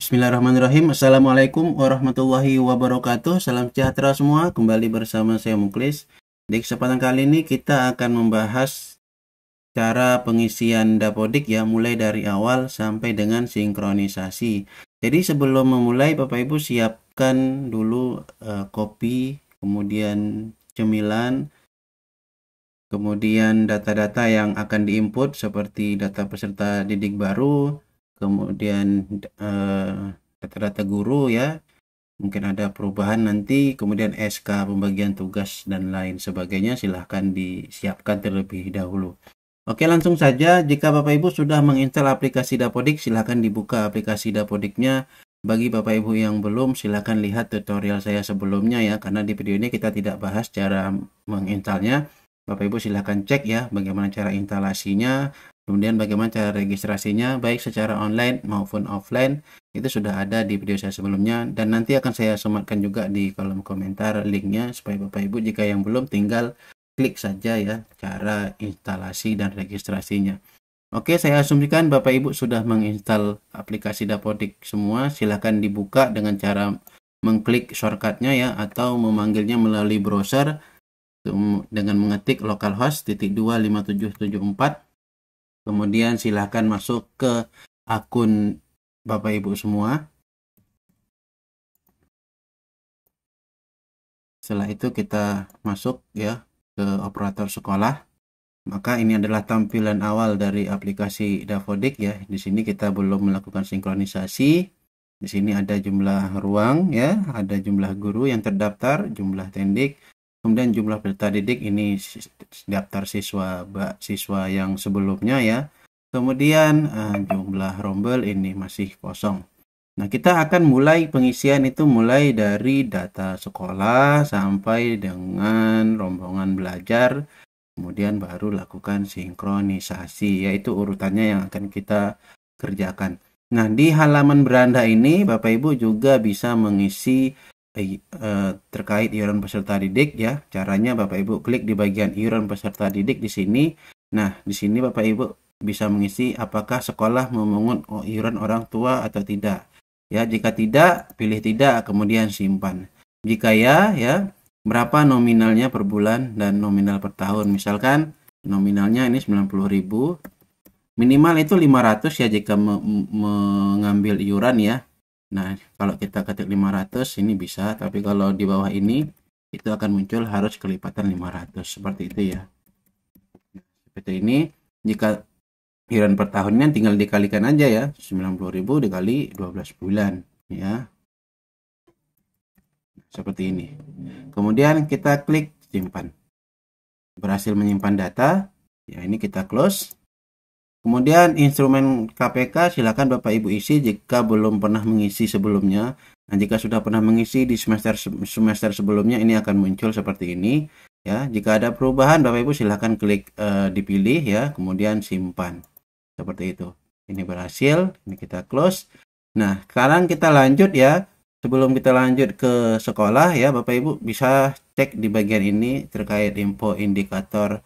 Bismillahirrahmanirrahim. Assalamualaikum warahmatullahi wabarakatuh. Salam sejahtera semua. Kembali bersama saya Muklis. Di kesempatan kali ini kita akan membahas cara pengisian Dapodik ya, mulai dari awal sampai dengan sinkronisasi. Jadi sebelum memulai, Bapak Ibu siapkan dulu kopi, kemudian cemilan, kemudian data-data yang akan diinput seperti data peserta didik baru, kemudian data-data guru ya, mungkin ada perubahan nanti, kemudian SK pembagian tugas dan lain sebagainya, silahkan disiapkan terlebih dahulu. Oke, langsung saja. Jika Bapak Ibu sudah menginstal aplikasi Dapodik, silahkan dibuka aplikasi Dapodiknya. Bagi Bapak Ibu yang belum, silahkan lihat tutorial saya sebelumnya ya, karena di video ini kita tidak bahas cara menginstalnya. Bapak Ibu silahkan cek ya bagaimana cara instalasinya, kemudian bagaimana cara registrasinya, baik secara online maupun offline. Itu sudah ada di video saya sebelumnya, dan nanti akan saya sematkan juga di kolom komentar linknya, supaya Bapak Ibu jika yang belum tinggal klik saja ya cara instalasi dan registrasinya. Oke, saya asumsikan Bapak Ibu sudah menginstal aplikasi Dapodik semua. Silahkan dibuka dengan cara mengklik shortcutnya ya, atau memanggilnya melalui browser dengan mengetik localhost /25774. Kemudian silahkan masuk ke akun Bapak Ibu semua. Setelah itu kita masuk ya ke operator sekolah. Maka ini adalah tampilan awal dari aplikasi Dapodik ya. Di sini kita belum melakukan sinkronisasi. Di sini ada jumlah ruang ya, ada jumlah guru yang terdaftar, jumlah tendik, kemudian jumlah peserta didik, ini daftar siswa yang sebelumnya ya. Kemudian jumlah rombel ini masih kosong. Nah, kita akan mulai pengisian itu mulai dari data sekolah sampai dengan rombongan belajar, kemudian baru lakukan sinkronisasi, yaitu urutannya yang akan kita kerjakan. Nah, di halaman beranda ini Bapak Ibu juga bisa mengisi terkait iuran peserta didik ya. Caranya Bapak Ibu klik di bagian iuran peserta didik di sini. Nah, di sini Bapak Ibu bisa mengisi apakah sekolah memungut iuran orang tua atau tidak. Ya, jika tidak, pilih tidak, kemudian simpan. Jika ya, berapa nominalnya per bulan dan nominal per tahun. Misalkan nominalnya ini 90.000. Minimal itu 500 ya jika mengambil iuran ya. Nah, kalau kita ketik 500 ini bisa, tapi kalau di bawah ini itu akan muncul harus kelipatan 500 seperti itu ya. Seperti ini. Jika iuran per tahunnya tinggal dikalikan aja ya, 90.000 dikali 12 bulan ya. Seperti ini. Kemudian kita klik simpan. Berhasil menyimpan data. Ya, ini kita close. Kemudian instrumen KPK silakan Bapak Ibu isi jika belum pernah mengisi sebelumnya. Nah, jika sudah pernah mengisi di semester sebelumnya, ini akan muncul seperti ini ya. Jika ada perubahan Bapak Ibu silakan klik dipilih ya, kemudian simpan. Seperti itu. Ini berhasil, ini kita close. Nah, sekarang kita lanjut ya. Sebelum kita lanjut ke sekolah ya, Bapak Ibu bisa cek di bagian ini terkait info indikator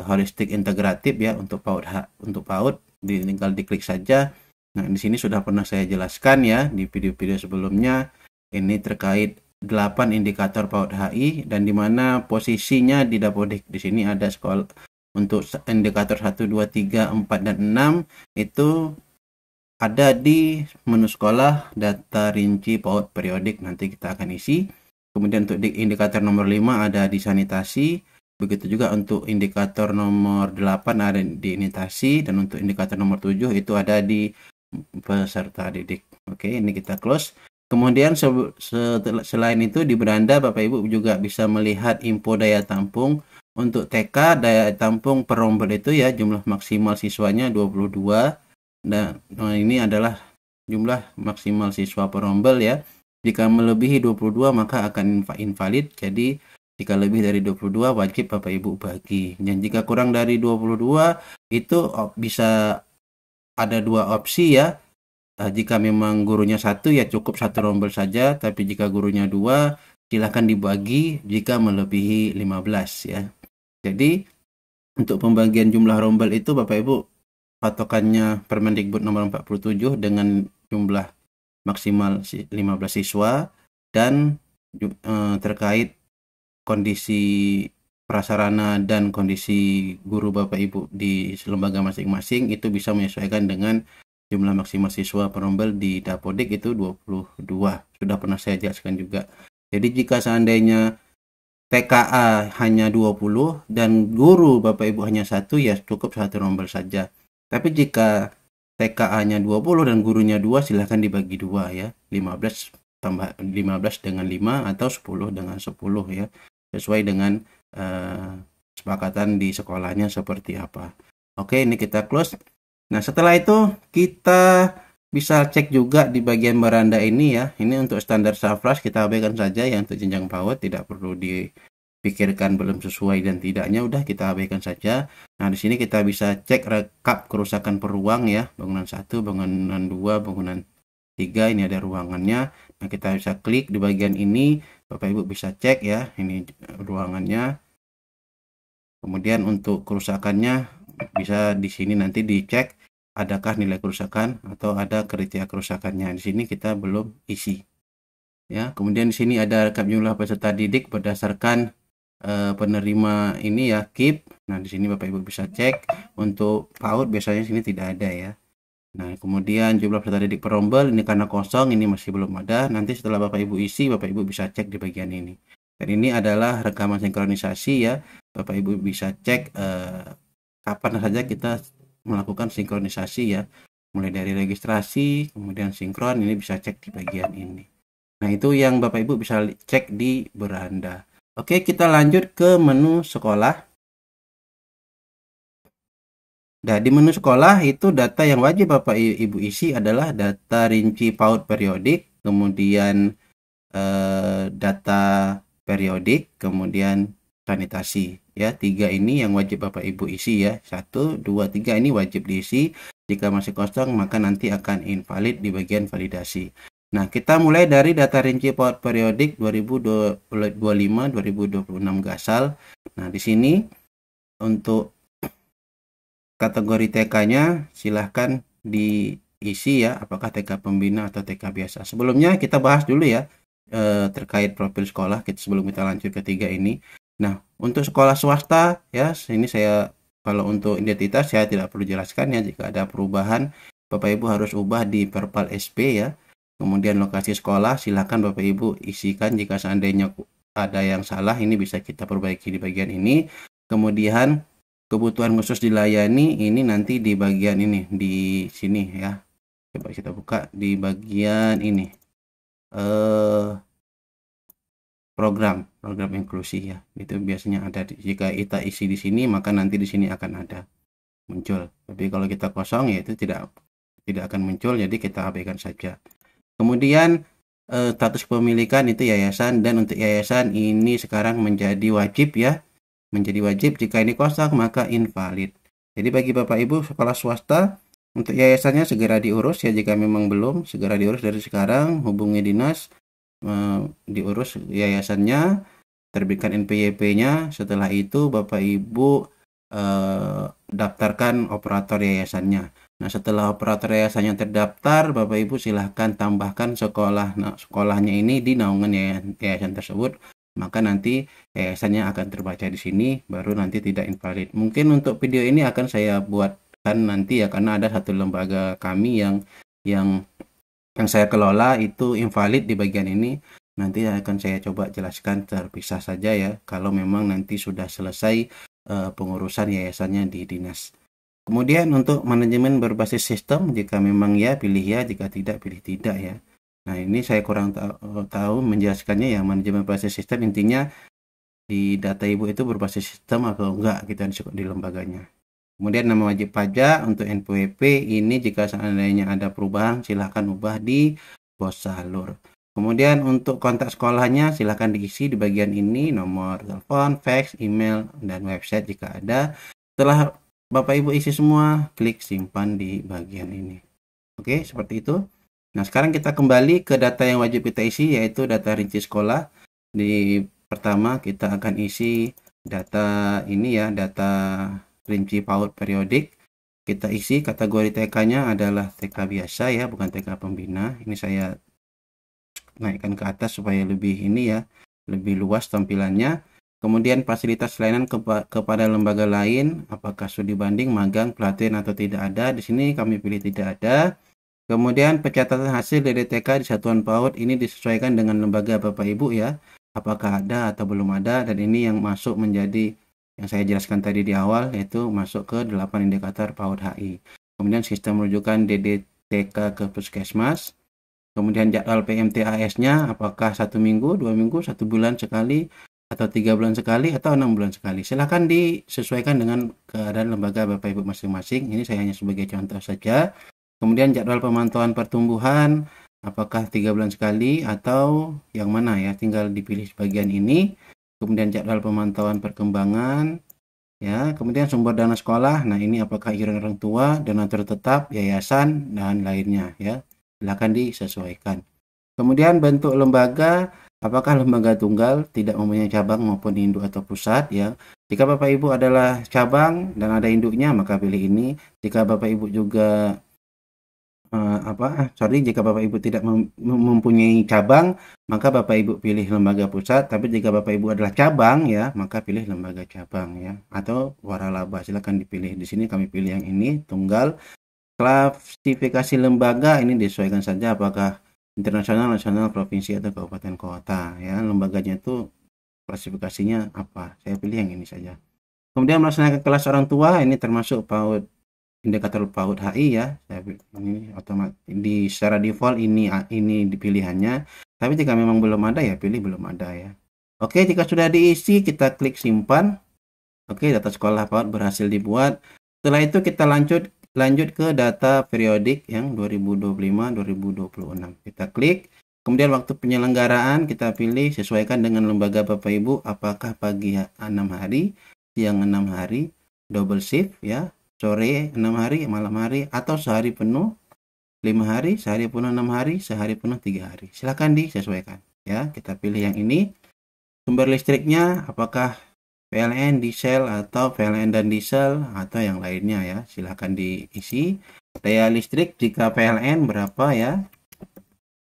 holistik integratif ya untuk PAUD, tinggal diklik saja. Nah, di sini sudah pernah saya jelaskan ya di video-video sebelumnya. Ini terkait 8 indikator PAUD HI dan di mana posisinya di Dapodik. Di sini ada sekolah untuk indikator 1, 2, 3, 4 dan 6 itu ada di menu sekolah data rinci PAUD periodik, nanti kita akan isi. Kemudian untuk indikator nomor 5 ada di sanitasi. Begitu juga untuk indikator nomor 8 ada di sanitasi, dan untuk indikator nomor 7 itu ada di peserta didik. Oke, ini kita close. Kemudian selain itu di beranda Bapak Ibu juga bisa melihat info daya tampung. Untuk TK daya tampung per rombel itu ya, jumlah maksimal siswanya 22. Dan ini adalah jumlah maksimal siswa per rombel ya. Jika melebihi 22 maka akan invalid. Jadi jika lebih dari 22 wajib Bapak Ibu bagi. Dan jika kurang dari 22 itu bisa ada dua opsi ya. Jika memang gurunya satu ya cukup satu rombel saja. Tapi jika gurunya dua silahkan dibagi jika melebihi 15 ya. Jadi untuk pembagian jumlah rombel itu Bapak Ibu patokannya Permendikbud nomor 47 dengan jumlah maksimal 15 siswa dan terkait kondisi prasarana dan kondisi guru Bapak Ibu di lembaga masing-masing itu bisa menyesuaikan dengan jumlah maksimal siswa perombel di Dapodik itu 22. Sudah pernah saya jelaskan juga. Jadi jika seandainya TKA hanya 20 dan guru Bapak Ibu hanya 1, ya cukup 1 rombel saja. Tapi jika TKA-nya 20 dan gurunya 2, silahkan dibagi 2 ya. 15 tambah 15 dengan 5 atau 10 dengan 10 ya. Sesuai dengan kesepakatan di sekolahnya seperti apa. Oke, ini kita close. Nah, setelah itu kita bisa cek juga di bagian beranda ini ya. Ini untuk standar Safras kita abaikan saja, yang untuk jenjang PAUD tidak perlu dipikirkan belum sesuai dan tidaknya, udah kita abaikan saja. Nah, di sini kita bisa cek rekap kerusakan per ruang ya. Bangunan 1, bangunan 2, bangunan 3, ini ada ruangannya. Nah, kita bisa klik di bagian ini, Bapak Ibu bisa cek ya, ini ruangannya. Kemudian untuk kerusakannya bisa di sini nanti dicek adakah nilai kerusakan atau ada kriteria kerusakannya. Di sini kita belum isi. Ya, kemudian di sini ada rekap jumlah peserta didik berdasarkan penerima ini ya, KIP. Nah, di sini Bapak Ibu bisa cek. Untuk PAUD biasanya sini tidak ada ya. Nah, kemudian jumlah peserta didik perombel ini karena kosong, ini masih belum ada. Nanti setelah Bapak Ibu isi, Bapak Ibu bisa cek di bagian ini. Dan ini adalah rekaman sinkronisasi ya. Bapak Ibu bisa cek kapan saja kita melakukan sinkronisasi ya, mulai dari registrasi kemudian sinkron, ini bisa cek di bagian ini. Nah, itu yang Bapak Ibu bisa cek di beranda. Oke, kita lanjut ke menu sekolah. Nah, di menu sekolah itu data yang wajib Bapak Ibu isi adalah data rinci PAUD periodik, kemudian data periodik, kemudian sanitasi ya. 3 ini yang wajib Bapak Ibu isi ya. 1, 2, 3 ini wajib diisi. Jika masih kosong maka nanti akan invalid di bagian validasi. Nah, kita mulai dari data rinci PAUD periodik 2025-2026 Gasal. Nah, di sini untuk kategori TK-nya silahkan diisi ya, apakah TK pembina atau TK biasa. Sebelumnya kita bahas dulu ya terkait profil sekolah sebelum kita lanjut ke 3 ini. Nah, untuk sekolah swasta ya, ini saya kalau untuk identitas saya tidak perlu jelaskan ya. Jika ada perubahan, Bapak Ibu harus ubah di Perpal SP ya. Kemudian lokasi sekolah silakan Bapak Ibu isikan, jika seandainya ada yang salah ini bisa kita perbaiki di bagian ini. Kemudian kebutuhan khusus dilayani ini nanti di bagian ini, di sini ya. Coba kita buka di bagian ini. Program inklusi ya, itu biasanya ada. Jika kita isi di sini maka nanti di sini akan ada muncul, tapi kalau kita kosong ya itu tidak akan muncul, jadi kita abaikan saja. Kemudian status kepemilikan itu yayasan, dan untuk yayasan ini sekarang menjadi wajib ya, jika ini kosong maka invalid. Jadi bagi Bapak Ibu sekolah swasta, untuk yayasannya segera diurus ya, jika memang belum segera diurus dari sekarang, hubungi dinas, diurus yayasannya, terbitkan NPWP-nya. Setelah itu Bapak Ibu daftarkan operator yayasannya. Nah, setelah operator yayasannya terdaftar, Bapak Ibu silahkan tambahkan sekolah. Nah, sekolahnya ini di naungan yayasan tersebut, maka nanti yayasannya akan terbaca di sini, baru nanti tidak invalid. Mungkin untuk video ini akan saya buatkan nanti ya, karena ada satu lembaga kami yang saya kelola itu invalid di bagian ini. Nanti akan saya coba jelaskan terpisah saja ya, kalau memang nanti sudah selesai pengurusan yayasannya di dinas. Kemudian untuk manajemen berbasis sistem, jika memang ya pilih ya, jika tidak pilih tidak ya. Nah, ini saya kurang tahu menjelaskannya ya. Manajemen berbasis sistem intinya di data Ibu itu berbasis sistem atau enggak kita di lembaganya. Kemudian nama wajib pajak untuk NPWP ini jika seandainya ada perubahan silahkan ubah di pos salur. Kemudian untuk kontak sekolahnya silahkan diisi di bagian ini, nomor telepon, fax, email, dan website jika ada. Setelah Bapak Ibu isi semua, klik simpan di bagian ini. Oke, seperti itu. Nah, sekarang kita kembali ke data yang wajib kita isi, yaitu data rinci sekolah. Di pertama kita akan isi data ini ya, data rinci PAUD periodik. kita isi kategori TK-nya adalah TK biasa ya, bukan TK pembina. Ini saya naikkan ke atas supaya lebih ini ya, lebih luas tampilannya. Kemudian fasilitas layanan kepada lembaga lain, apakah studi banding, magang, pelatihan atau tidak ada. Di sini kami pilih tidak ada. Kemudian pencatatan hasil dari TK di satuan PAUD ini disesuaikan dengan lembaga Bapak Ibu ya. Apakah ada atau belum ada, dan ini yang masuk menjadi yang saya jelaskan tadi di awal, yaitu masuk ke 8 indikator PAUD HI. Kemudian sistem rujukan DDTK ke puskesmas. Kemudian jadwal PMTAS-nya apakah 1 minggu, 2 minggu, 1 bulan sekali, atau 3 bulan sekali, atau 6 bulan sekali. Silahkan disesuaikan dengan keadaan lembaga Bapak Ibu masing-masing. Ini saya hanya sebagai contoh saja. Kemudian jadwal pemantauan pertumbuhan, apakah 3 bulan sekali atau yang mana ya, tinggal dipilih bagian ini. Kemudian jadwal pemantauan perkembangan, ya. Kemudian sumber dana sekolah, nah ini apakah iuran orang tua, donatur tetap, yayasan, dan lainnya ya. Silakan disesuaikan. Kemudian bentuk lembaga, apakah lembaga tunggal, tidak mempunyai cabang maupun induk atau pusat ya. Jika Bapak Ibu adalah cabang dan ada induknya, maka pilih ini. Jika Bapak Ibu juga jika Bapak Ibu tidak mempunyai cabang, maka Bapak Ibu pilih lembaga pusat. Tapi jika Bapak Ibu adalah cabang ya, maka pilih lembaga cabang ya, atau waralaba, silakan dipilih. Di sini kami pilih yang ini, tunggal. Klasifikasi lembaga ini disesuaikan saja, apakah internasional, nasional, provinsi, atau kabupaten kota ya. Lembaganya itu klasifikasinya apa, saya pilih yang ini saja. Kemudian melaksanakan kelas orang tua, ini termasuk PAUD, indikator PAUD HI ya. Ini otomatis secara default ini dipilihannya. Tapi jika memang belum ada ya pilih belum ada ya. Oke, jika sudah diisi kita klik simpan. Oke, data sekolah PAUD berhasil dibuat. Setelah itu kita lanjut ke data periodik yang 2025-2026. Kita klik. Kemudian waktu penyelenggaraan kita pilih sesuaikan dengan lembaga Bapak Ibu, apakah pagi 6 hari, siang 6 hari, double shift ya, sore 6 hari, malam hari, atau sehari penuh 5 hari, sehari penuh 6 hari, sehari penuh 3 hari. Silakan disesuaikan ya. Kita pilih yang ini. Sumber listriknya apakah PLN, diesel, atau PLN dan diesel, atau yang lainnya ya. Silakan diisi. Daya listrik jika PLN berapa ya.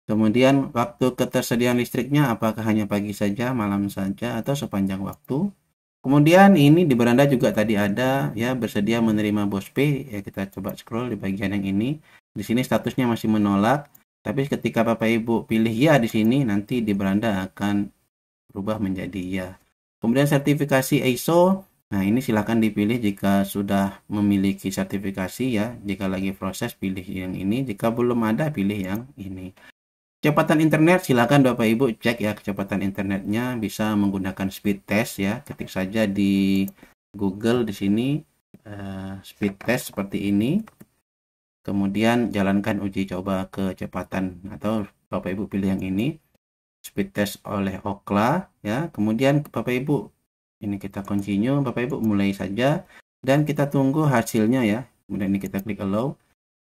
Kemudian waktu ketersediaan listriknya apakah hanya pagi saja, malam saja, atau sepanjang waktu. Kemudian ini di beranda juga tadi ada ya, bersedia menerima BOSP ya. Kita coba scroll di bagian yang ini. Di sini statusnya masih menolak, tapi ketika Bapak Ibu pilih ya di sini, nanti di beranda akan berubah menjadi ya. Kemudian sertifikasi ISO, nah ini silakan dipilih jika sudah memiliki sertifikasi ya. Jika lagi proses pilih yang ini, jika belum ada pilih yang ini. Kecepatan internet, silakan Bapak Ibu cek ya kecepatan internetnya, bisa menggunakan speed test ya. Ketik saja di Google di sini speed test seperti ini. Kemudian jalankan uji coba kecepatan, atau Bapak Ibu pilih yang ini, speed test oleh Ookla ya. Kemudian Bapak Ibu ini kita continue, Bapak Ibu mulai saja dan kita tunggu hasilnya ya. Kemudian ini kita klik allow.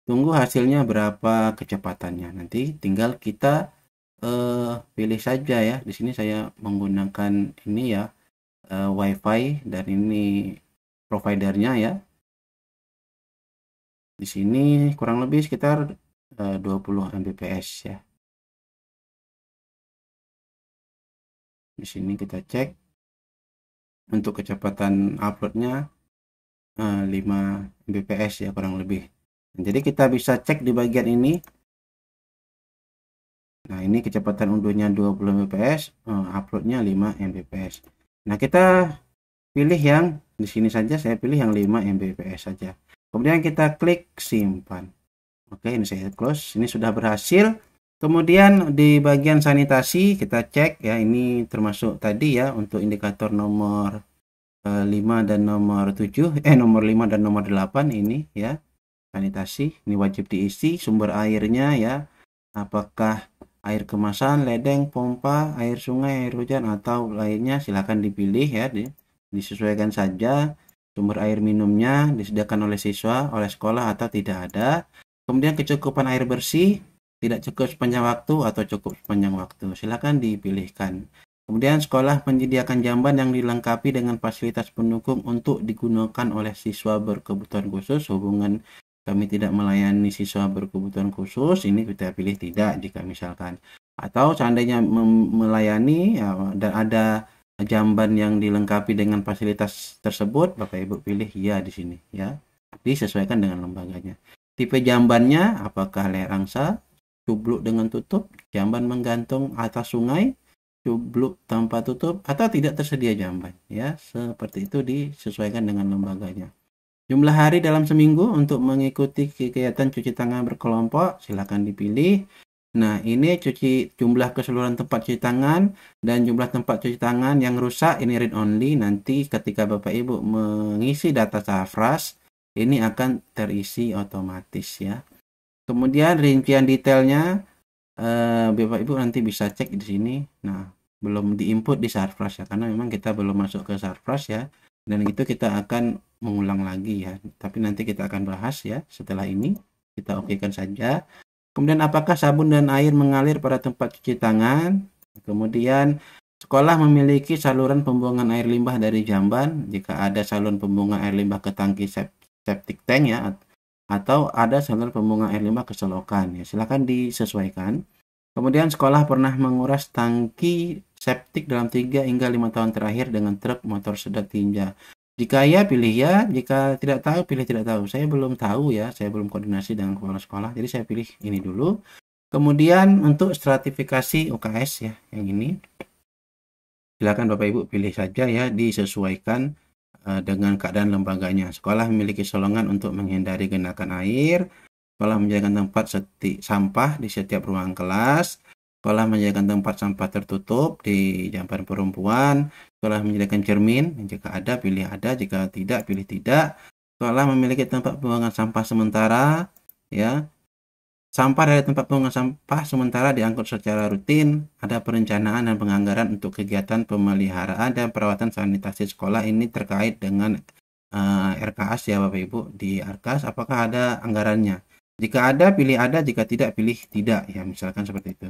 Tunggu hasilnya berapa kecepatannya. Nanti tinggal kita pilih saja ya. Di sini saya menggunakan ini ya, WiFi, dan ini providernya ya. Di sini kurang lebih sekitar 20 Mbps ya. Di sini kita cek untuk kecepatan uploadnya 5 Mbps ya kurang lebih. Jadi kita bisa cek di bagian ini. Nah, ini kecepatan unduhnya 20 Mbps, uploadnya 5 Mbps. Nah, kita pilih yang di sini saja, saya pilih yang 5 Mbps saja. Kemudian kita klik simpan. Oke, ini saya close. Ini sudah berhasil. Kemudian di bagian sanitasi kita cek ya, ini termasuk tadi ya untuk indikator nomor 5 dan nomor 7, nomor 5 dan nomor 8 ini ya. Sanitasi ini wajib diisi. Sumber airnya ya, apakah air kemasan, ledeng, pompa, air sungai, air hujan, atau lainnya, silakan dipilih ya, disesuaikan saja. Sumber air minumnya disediakan oleh siswa, oleh sekolah, atau tidak ada. Kemudian kecukupan air bersih, tidak cukup sepanjang waktu atau cukup sepanjang waktu, silakan dipilihkan. Kemudian sekolah menyediakan jamban yang dilengkapi dengan fasilitas pendukung untuk digunakan oleh siswa berkebutuhan khusus. Hubungan kami tidak melayani siswa berkebutuhan khusus, ini kita pilih tidak jika misalkan. Atau seandainya melayani ya, dan ada jamban yang dilengkapi dengan fasilitas tersebut, Bapak Ibu pilih ya di sini ya. Disesuaikan dengan lembaganya. Tipe jambannya apakah lerangsa, cubluk dengan tutup, jamban menggantung atas sungai, cubluk tanpa tutup, atau tidak tersedia jamban ya. Seperti itu disesuaikan dengan lembaganya. Jumlah hari dalam seminggu untuk mengikuti kegiatan cuci tangan berkelompok silakan dipilih. Nah, ini jumlah keseluruhan tempat cuci tangan dan jumlah tempat cuci tangan yang rusak ini read only. Nanti ketika Bapak Ibu mengisi data Sarfraz ini akan terisi otomatis ya. Kemudian rincian detailnya Bapak Ibu nanti bisa cek di sini. Nah, belum diinput di Sarfraz ya, karena memang kita belum masuk ke Sarfraz ya. Dan itu kita akan mengulang lagi ya. Tapi nanti kita akan bahas ya setelah ini. Kita okekan saja. Kemudian apakah sabun dan air mengalir pada tempat cuci tangan? Kemudian sekolah memiliki saluran pembuangan air limbah dari jamban. Jika ada saluran pembuangan air limbah ke tangki septic tank ya, atau ada saluran pembuangan air limbah ke selokan ya, silakan disesuaikan. Kemudian sekolah pernah menguras tangki septik dalam 3 hingga 5 tahun terakhir dengan truk motor sedot tinja. Jika ya pilih ya, jika tidak tahu pilih tidak tahu. Saya belum tahu ya, saya belum koordinasi dengan kepala sekolah, jadi saya pilih ini dulu. Kemudian untuk stratifikasi UKS ya, yang ini silakan Bapak Ibu pilih saja ya, disesuaikan dengan keadaan lembaganya. Sekolah memiliki solongan untuk menghindari genangan air. Sekolah menyediakan tempat sampah di setiap ruang kelas. Sekolah menyediakan tempat sampah tertutup di jamban perempuan. Sekolah menyediakan cermin. Jika ada, pilih ada. Jika tidak, pilih tidak. Sekolah memiliki tempat pembuangan sampah sementara. Ya, sampah dari tempat pembuangan sampah sementara diangkut secara rutin. Ada perencanaan dan penganggaran untuk kegiatan pemeliharaan dan perawatan sanitasi sekolah. Ini terkait dengan RKAS ya Bapak Ibu. Di RKAS apakah ada anggarannya? Jika ada, pilih ada. Jika tidak, pilih tidak ya, misalkan seperti itu.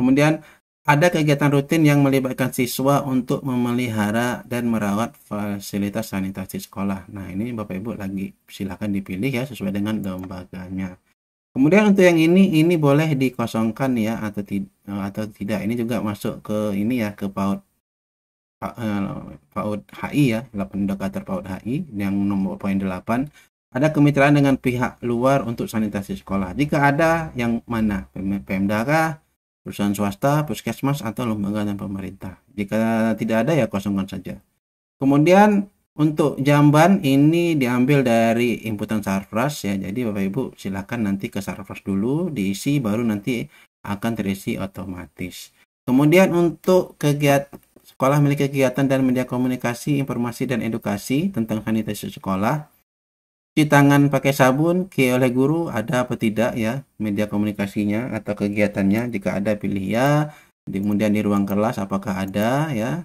Kemudian ada kegiatan rutin yang melibatkan siswa untuk memelihara dan merawat fasilitas sanitasi sekolah. Nah, ini Bapak Ibu lagi silakan dipilih ya sesuai dengan lembaganya. Kemudian untuk yang ini boleh dikosongkan ya atau tidak. Ini juga masuk ke ini ya, ke PAUD HI ya, indikator PAUD HI yang nomor poin 8. Ada kemitraan dengan pihak luar untuk sanitasi sekolah. Jika ada, yang mana? Pemda kah, perusahaan swasta, puskesmas, atau lembaga dan pemerintah. Jika tidak ada ya kosongkan saja. Kemudian untuk jamban ini diambil dari inputan Sarfraz ya. Jadi Bapak Ibu silakan nanti ke Sarfraz dulu diisi, baru nanti akan terisi otomatis. Kemudian untuk kegiatan sekolah memiliki kegiatan dan media komunikasi, informasi dan edukasi tentang sanitasi sekolah. Cuci tangan pakai sabun oleh guru ada apa tidak ya, media komunikasinya atau kegiatannya. Jika ada pilih ya. Kemudian di ruang kelas apakah ada ya,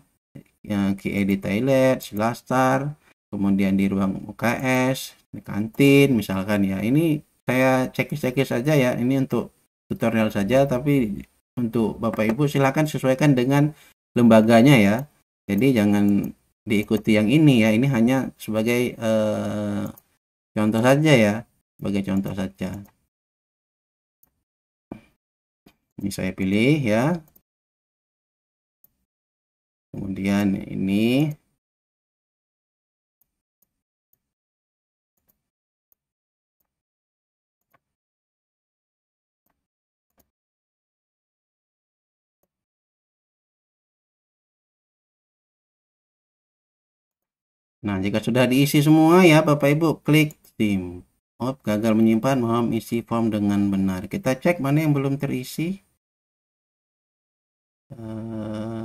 yang QA di toilet, silastar, kemudian di ruang UKS, di kantin misalkan ya. Ini saya cekis-cekis saja ya, ini untuk tutorial saja, tapi untuk Bapak Ibu silakan sesuaikan dengan lembaganya ya. Jadi jangan diikuti yang ini ya, ini hanya sebagai contoh saja ya, sebagai contoh saja. Ini saya pilih ya. Kemudian ini nah, jika sudah diisi semua ya Bapak Ibu klik sim. Oh, gagal menyimpan, mohon isi form dengan benar. Kita cek mana yang belum terisi.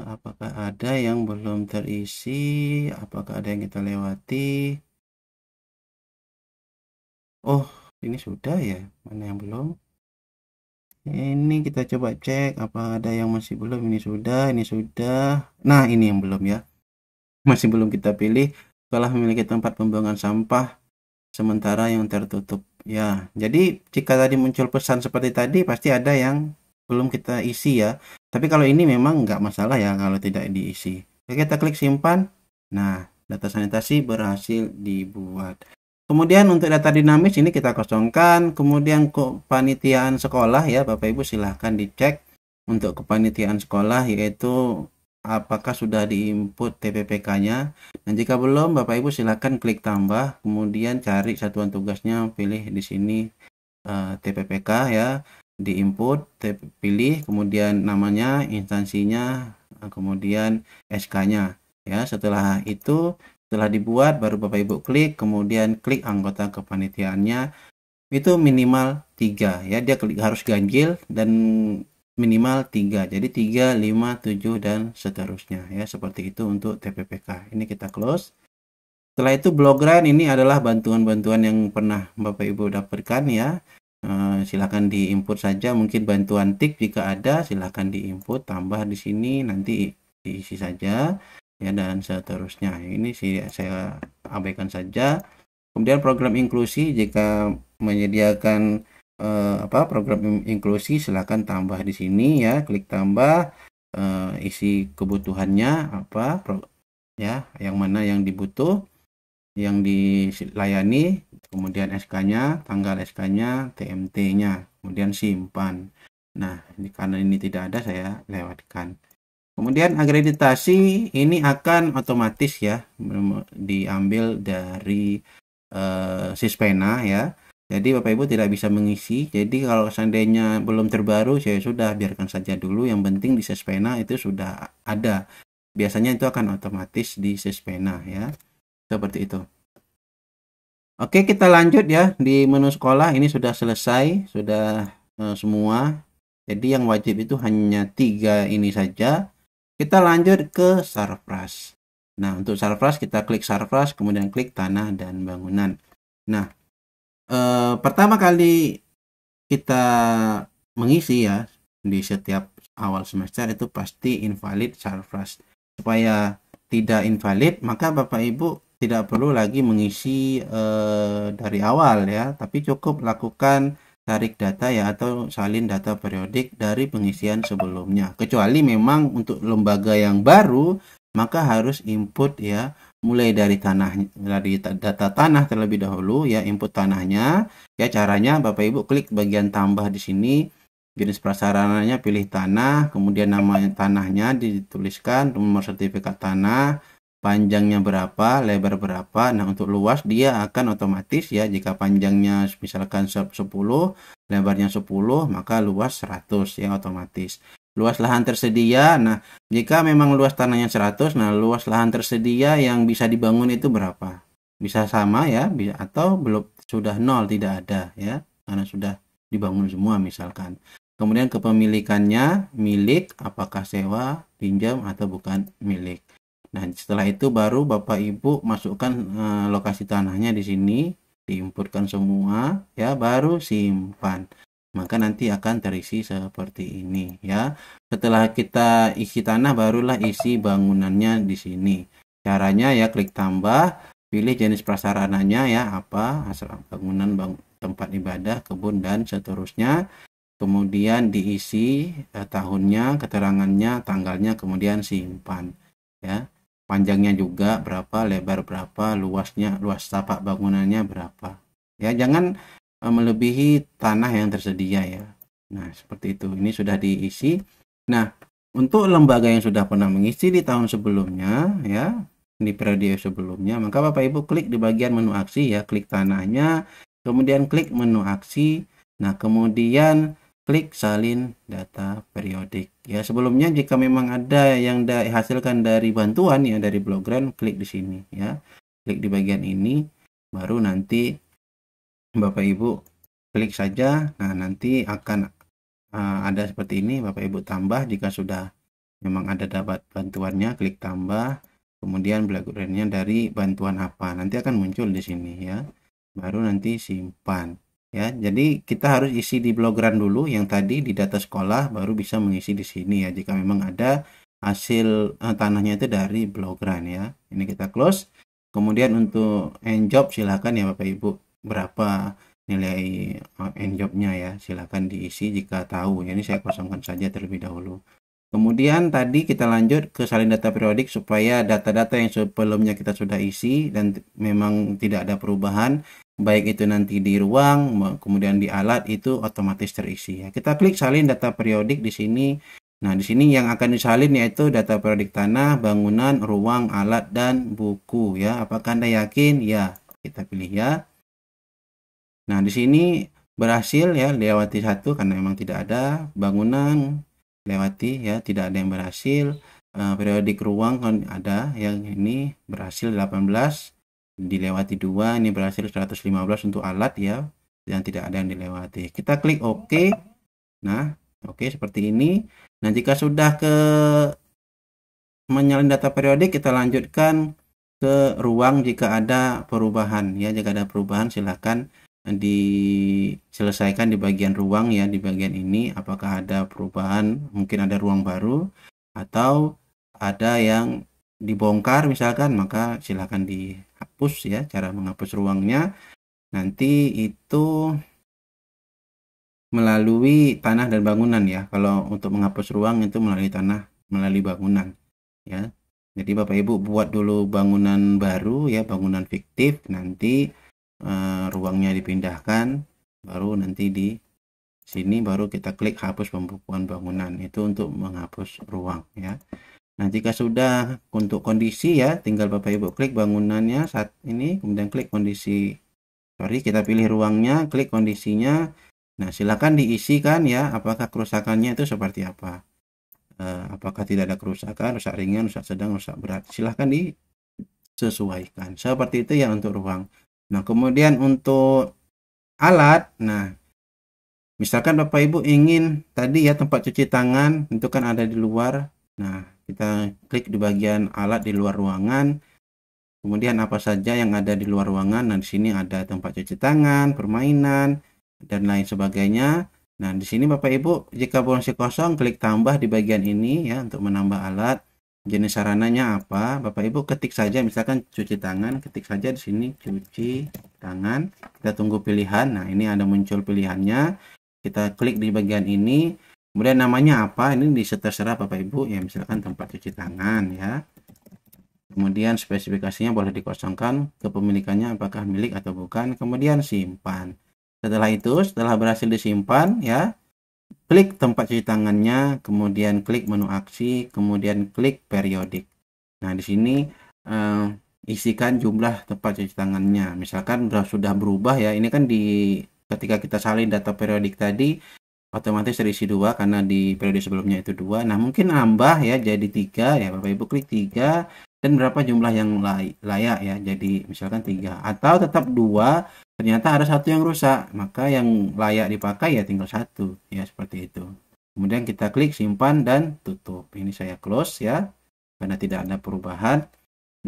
Apakah ada yang belum terisi? Apakah ada yang kita lewati? Oh, ini sudah ya. Mana yang belum? Ini kita coba cek apa ada yang masih belum. Ini sudah, ini sudah. Nah, ini yang belum ya. Masih belum kita pilih. Setelah memiliki tempat pembuangan sampah sementara yang tertutup. Ya, jadi jika tadi muncul pesan seperti tadi, pasti ada yang belum kita isi ya. Tapi kalau ini memang nggak masalah ya kalau tidak diisi. Oke, kita klik simpan. Nah, data sanitasi berhasil dibuat. Kemudian untuk data dinamis ini kita kosongkan. Kemudian kepanitiaan sekolah ya, Bapak Ibu silahkan dicek untuk kepanitiaan sekolah, yaitu apakah sudah diinput TPPK-nya. Dan jika belum, Bapak Ibu silahkan klik tambah, kemudian cari satuan tugasnya, pilih di sini TPPK ya, diinput, pilih, kemudian namanya, instansinya, kemudian SK-nya ya. Setelah itu, setelah dibuat, baru Bapak Ibu klik, kemudian klik anggota kepanitiaannya, itu minimal 3 ya, dia harus ganjil dan minimal 3, jadi 3, 5, 7 dan seterusnya ya, seperti itu untuk TPPK. Ini kita close. Setelah itu Blogran ini adalah bantuan-bantuan yang pernah Bapak Ibu dapatkan ya. Silakan diinput saja, mungkin bantuan tik jika ada silakan diinput, tambah di sini, nanti diisi saja ya, dan seterusnya. Ini sih saya abaikan saja. Kemudian program inklusi, jika menyediakan program inklusi silakan tambah di sini ya, klik tambah, isi kebutuhannya apa ya, yang mana yang dibutuh, yang dilayani, kemudian SK-nya, tanggal SK-nya, TMT-nya, kemudian simpan. Nah, karena ini tidak ada saya lewatkan. Kemudian akreditasi ini akan otomatis ya diambil dari Sispena ya. Jadi Bapak Ibu tidak bisa mengisi. Jadi kalau seandainya belum terbaru, saya sudah biarkan saja dulu. Yang penting di Sispena itu sudah ada. Biasanya itu akan otomatis di Sispena ya. Seperti itu. Oke, kita lanjut ya di menu sekolah. Ini sudah selesai, sudah semua. Jadi yang wajib itu hanya 3 ini saja. Kita lanjut ke Sarpras. Nah, untuk Sarpras kita klik Sarpras, kemudian klik tanah dan bangunan. Nah, pertama kali kita mengisi ya di setiap awal semester itu pasti invalid Sarpras. Supaya tidak invalid, maka Bapak Ibu tidak perlu lagi mengisi dari awal ya, tapi cukup lakukan tarik data ya, atau salin data periodik dari pengisian sebelumnya. Kecuali memang untuk lembaga yang baru, maka harus input ya, mulai dari data tanah terlebih dahulu ya, input tanahnya ya. Caranya Bapak Ibu klik bagian tambah di sini, jenis prasarananya pilih tanah, kemudian nama tanahnya dituliskan, nomor sertifikat tanah, panjangnya berapa, lebar berapa. Nah, untuk luas dia akan otomatis ya, jika panjangnya misalkan 10, lebarnya 10, maka luas 100 ya, otomatis. Luas lahan tersedia, nah jika memang luas tanahnya 100, nah luas lahan tersedia yang bisa dibangun itu berapa? Bisa sama ya, bisa, atau belum, sudah 0, tidak ada ya, karena sudah dibangun semua misalkan. Kemudian kepemilikannya, milik, apakah sewa, pinjam, atau bukan milik. Nah, setelah itu baru Bapak Ibu masukkan lokasi tanahnya di sini, diinputkan semua ya, baru simpan. Maka nanti akan terisi seperti ini ya. Setelah kita isi tanah, barulah isi bangunannya di sini. Caranya ya, klik tambah, pilih jenis prasarananya ya, apa, bangunan, tempat ibadah, kebun, dan seterusnya. Kemudian diisi tahunnya, keterangannya, tanggalnya, kemudian simpan ya. Panjangnya juga berapa, lebar berapa, luasnya, luas tapak bangunannya berapa ya. Jangan melebihi tanah yang tersedia ya. Nah, seperti itu. Ini sudah diisi. Nah, untuk lembaga yang sudah pernah mengisi di tahun sebelumnya ya, di periode sebelumnya, maka Bapak Ibu klik di bagian menu aksi ya, klik tanahnya, kemudian klik menu aksi. Nah, kemudian klik salin data periodik ya. Sebelumnya jika memang ada yang dihasilkan dari bantuan ya, dari Blogran, klik di sini ya, klik di bagian ini, baru nanti Bapak Ibu klik saja. Nah, nanti akan ada seperti ini, Bapak Ibu tambah jika sudah memang ada dapat bantuannya, klik tambah, kemudian Blogran-nya dari bantuan apa, nanti akan muncul di sini ya, baru nanti simpan ya. Jadi kita harus isi di Blogran dulu yang tadi di data sekolah, baru bisa mengisi di sini ya, jika memang ada hasil tanahnya itu dari Blogran ya. Ini kita close. Kemudian untuk end job silahkan ya Bapak Ibu, berapa nilai end jobnya ya. Silakan diisi jika tahu. Ini saya kosongkan saja terlebih dahulu. Kemudian tadi kita lanjut ke salin data periodik supaya data-data yang sebelumnya kita sudah isi dan memang tidak ada perubahan, baik itu nanti di ruang kemudian di alat, itu otomatis terisi ya. Kita klik salin data periodik di sini. Nah, di sini yang akan disalin yaitu data periodik tanah, bangunan, ruang, alat, dan buku ya. Apakah Anda yakin? Ya, kita pilih ya. Nah, di sini berhasil ya, lewati satu karena memang tidak ada. Bangunan lewati ya, tidak ada yang berhasil. Periodik ruang kan ada, yang ini berhasil 18, dilewati 2, ini berhasil 115 untuk alat ya, dan tidak ada yang dilewati. Kita klik OK. Nah, oke seperti ini. Nah, jika sudah ke menyalin data periodik, kita lanjutkan ke ruang jika ada perubahan ya. Jika ada perubahan silakan diselesaikan di bagian ruang ya, di bagian ini apakah ada perubahan, mungkin ada ruang baru atau ada yang dibongkar misalkan, maka silakan dihapus ya. Cara menghapus ruangnya nanti itu melalui tanah dan bangunan ya. Kalau untuk menghapus ruang itu melalui tanah, melalui bangunan ya. Jadi Bapak Ibu buat dulu bangunan baru ya, bangunan fiktif, nanti ruangnya dipindahkan, baru nanti di sini baru kita klik hapus pembukuan bangunan, itu untuk menghapus ruang ya. Nah, jika sudah untuk kondisi ya, tinggal Bapak Ibu klik bangunannya saat ini, kemudian klik kondisi, kita pilih ruangnya, klik kondisinya. Nah, silakan diisikan ya, apakah kerusakannya itu seperti apa, apakah tidak ada kerusakan, rusak ringan, rusak sedang, rusak berat, silahkan disesuaikan seperti itu ya untuk ruang. Nah, kemudian untuk alat, nah misalkan Bapak Ibu ingin tadi ya tempat cuci tangan itu kan ada di luar. Nah, kita klik di bagian alat di luar ruangan. Kemudian apa saja yang ada di luar ruangan. Nah, di sini ada tempat cuci tangan, permainan, dan lain sebagainya. Nah, di sini Bapak Ibu jika masih kosong klik tambah di bagian ini ya untuk menambah alat. Jenis sarananya apa? Bapak Ibu ketik saja, misalkan cuci tangan, ketik saja di sini cuci tangan. Kita tunggu pilihan. Nah, ini ada muncul pilihannya. Kita klik di bagian ini. Kemudian namanya apa? Ini terserah Bapak Ibu ya, misalkan tempat cuci tangan ya. Kemudian spesifikasinya boleh dikosongkan, kepemilikannya apakah milik atau bukan. Kemudian simpan. Setelah itu, setelah berhasil disimpan ya, klik tempat cuci tangannya, kemudian klik menu aksi, kemudian klik periodik. Nah, di sini isikan jumlah tempat cuci tangannya. Misalkan sudah berubah ya, ini kan ketika kita salin data periodik tadi otomatis terisi 2 karena di periode sebelumnya itu 2. Nah, mungkin nambah ya jadi 3 ya, Bapak Ibu klik 3 dan berapa jumlah yang layak ya, jadi misalkan 3, atau tetap 2, ternyata ada satu yang rusak, maka yang layak dipakai ya tinggal 1 ya, seperti itu. Kemudian kita klik simpan dan tutup. Ini saya close ya karena tidak ada perubahan.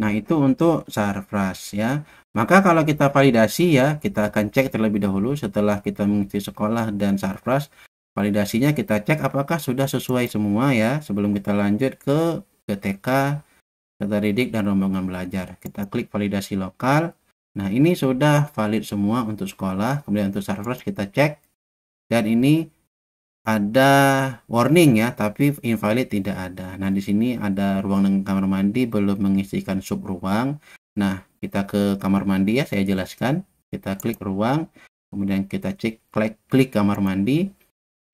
Nah, itu untuk Sarfraz ya. Maka kalau kita validasi ya, kita akan cek terlebih dahulu setelah kita mengisi sekolah dan Sarfraz. Validasinya kita cek apakah sudah sesuai semua ya sebelum kita lanjut ke TK, data didik, dan rombongan belajar. Kita klik validasi lokal. Nah, ini sudah valid semua untuk sekolah. Kemudian untuk Sarfraz kita cek. Dan ini ada warning ya, tapi invalid tidak ada. Nah, di sini ada ruang dan kamar mandi belum mengisikan sub ruang. Nah, kita ke kamar mandi ya, saya jelaskan. Kita klik ruang, kemudian kita klik kamar mandi.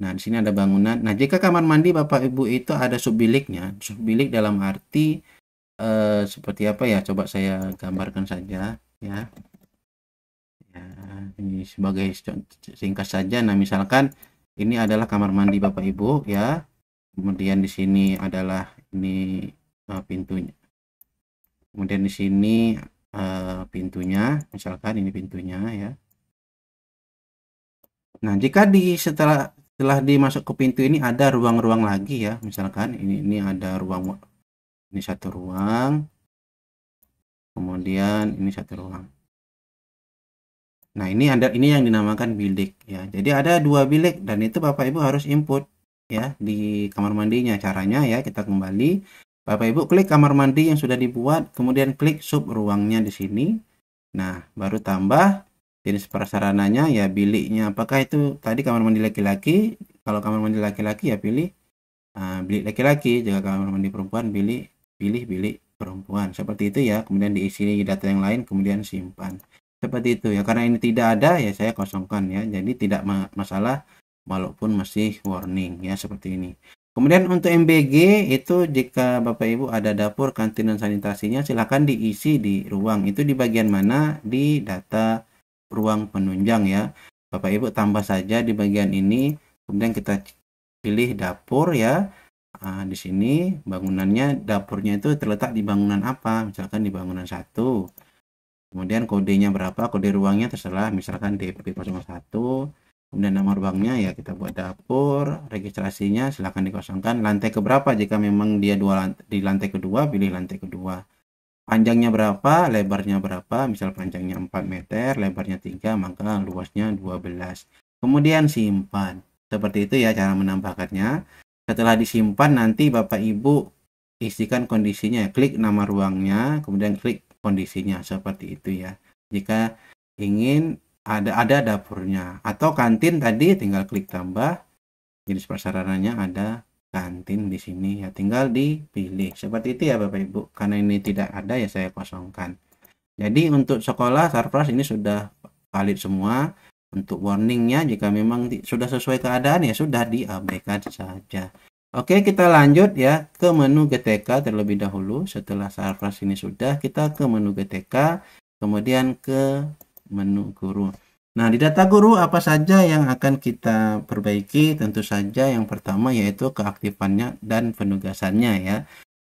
Nah, di sini ada bangunan. Nah, jika kamar mandi Bapak Ibu itu ada sub biliknya. Sub bilik dalam arti seperti apa ya? Coba saya gambarkan saja ya. Ya, ini sebagai singkat saja. Nah, misalkan ini adalah kamar mandi Bapak Ibu ya. Kemudian di sini adalah ini pintunya. Kemudian di sini pintunya, misalkan ini pintunya ya. Nah, jika setelah dimasuk ke pintu ini ada ruang-ruang lagi ya. Misalkan ini ada ruang, ini satu ruang. Kemudian ini satu ruang. Nah, ini yang dinamakan bilik ya. Jadi ada 2 bilik dan itu Bapak Ibu harus input ya di kamar mandinya. Caranya ya, kita kembali. Bapak Ibu klik kamar mandi yang sudah dibuat, kemudian klik sub ruangnya di sini. Nah, baru tambah Jenis prasarananya ya biliknya. Apakah itu tadi kamar mandi laki-laki? Kalau kamar mandi laki-laki ya pilih bilik laki-laki. Jika kamar mandi perempuan pilih bilik perempuan. Seperti itu ya. Kemudian diisi data yang lain, kemudian simpan. Seperti itu ya. Karena ini tidak ada ya saya kosongkan ya. Jadi tidak masalah walaupun masih warning ya seperti ini. Kemudian untuk MBG itu jika Bapak Ibu ada dapur, kantin dan sanitasinya silakan diisi di ruang. Itu di bagian mana? Di data ruang penunjang ya. Bapak Ibu tambah saja di bagian ini. Kemudian kita pilih dapur ya. Di sini bangunannya, dapurnya itu terletak di bangunan apa? Misalkan di bangunan 1. Kemudian kodenya berapa? Kode ruangnya terserah, misalkan DP01. Kemudian nomor banknya ya kita buat dapur, registrasinya silahkan dikosongkan. Lantai keberapa? Jika memang dia di lantai kedua, pilih lantai kedua. Panjangnya berapa, lebarnya berapa? Misal panjangnya 4 meter, lebarnya 3, maka luasnya 12. Kemudian simpan. Seperti itu ya cara menambahkannya. Setelah disimpan nanti Bapak Ibu isikan kondisinya. Klik nama ruangnya, kemudian klik kondisinya. Seperti itu ya. Jika ingin ada dapurnya atau kantin tadi tinggal klik tambah, jenis prasarananya ada kantin di sini ya, tinggal dipilih seperti itu ya Bapak Ibu. Karena ini tidak ada ya saya kosongkan. Jadi untuk sekolah Sarpras ini sudah valid semua. Untuk warningnya jika memang sudah sesuai keadaan ya sudah diabaikan saja. Oke, kita lanjut ya ke menu GTK terlebih dahulu. Setelah Sarpras ini sudah, kita ke menu GTK, kemudian ke menu guru. Nah, di data guru apa saja yang akan kita perbaiki? Tentu saja yang pertama yaitu keaktifannya dan penugasannya ya.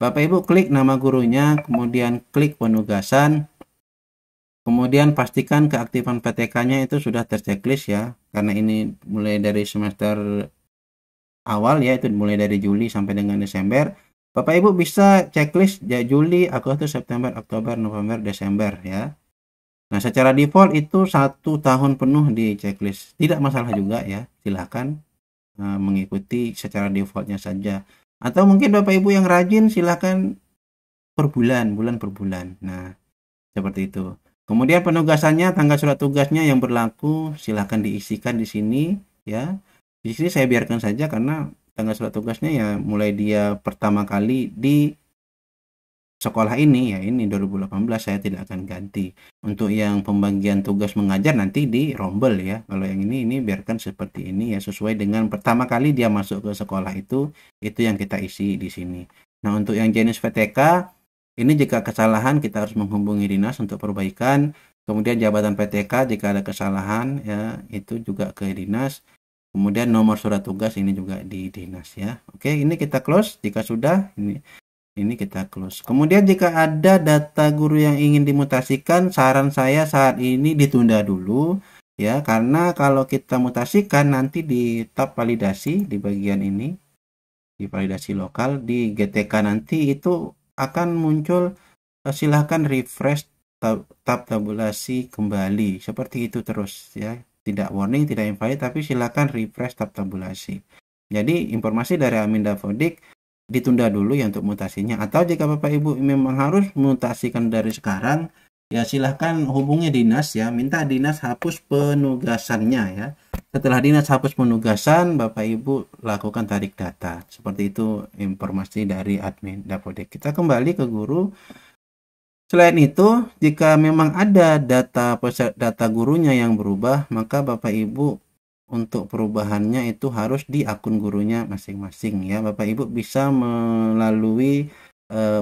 Bapak Ibu klik nama gurunya, kemudian klik penugasan, kemudian pastikan keaktifan PTK-nya itu sudah terchecklist ya. Karena ini mulai dari semester awal ya, itu mulai dari Juli sampai dengan Desember. Bapak Ibu bisa checklist ya Juli, Agustus, September, Oktober, November, Desember ya. Nah, secara default itu 1 tahun penuh di checklist. Tidak masalah juga ya. Silahkan mengikuti secara defaultnya saja. Atau mungkin Bapak Ibu yang rajin silahkan per bulan per bulan. Nah, seperti itu. Kemudian penugasannya, tanggal surat tugasnya yang berlaku silahkan diisikan di sini ya. Di sini saya biarkan saja karena tanggal surat tugasnya ya mulai dia pertama kali di sekolah ini ya, ini 2018 saya tidak akan ganti. Untuk yang pembagian tugas mengajar nanti di rombel ya. Kalau yang ini biarkan seperti ini ya, sesuai dengan pertama kali dia masuk ke sekolah itu yang kita isi di sini. Nah, untuk yang jenis PTK ini jika kesalahan kita harus menghubungi dinas untuk perbaikan. Kemudian jabatan PTK jika ada kesalahan ya itu juga ke dinas. Kemudian nomor surat tugas ini juga di dinas ya. Oke, ini kita close. Jika sudah ini kita close. Kemudian jika ada data guru yang ingin dimutasikan, saran saya saat ini ditunda dulu ya, karena kalau kita mutasikan nanti di tab validasi di bagian ini, di validasi lokal di GTK nanti itu akan muncul silahkan refresh tab tabulasi kembali. Seperti itu terus ya. Tidak warning, tidak invalid, tapi silakan refresh tab tabulasi. Jadi informasi dari Amin Dafodik ditunda dulu ya untuk mutasinya. Atau jika Bapak Ibu memang harus mutasikan dari sekarang, ya silahkan hubungi dinas ya, minta dinas hapus penugasannya ya. Setelah dinas hapus penugasan, Bapak Ibu lakukan tarik data. Seperti itu informasi dari admin Dafodik. Kita kembali ke guru. Selain itu, jika memang ada data gurunya yang berubah, maka Bapak Ibu untuk perubahannya itu harus di akun gurunya masing-masing ya. Bapak Ibu bisa melalui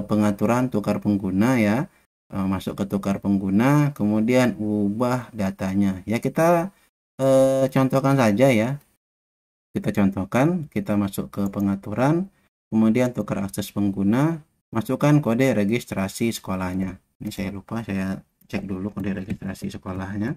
pengaturan tukar pengguna ya. Masuk ke tukar pengguna, kemudian ubah datanya. Ya, kita contohkan saja ya. Kita contohkan, kita masuk ke pengaturan, kemudian tukar akses pengguna, masukkan kode registrasi sekolahnya. Ini saya lupa, saya cek dulu kode registrasi sekolahnya.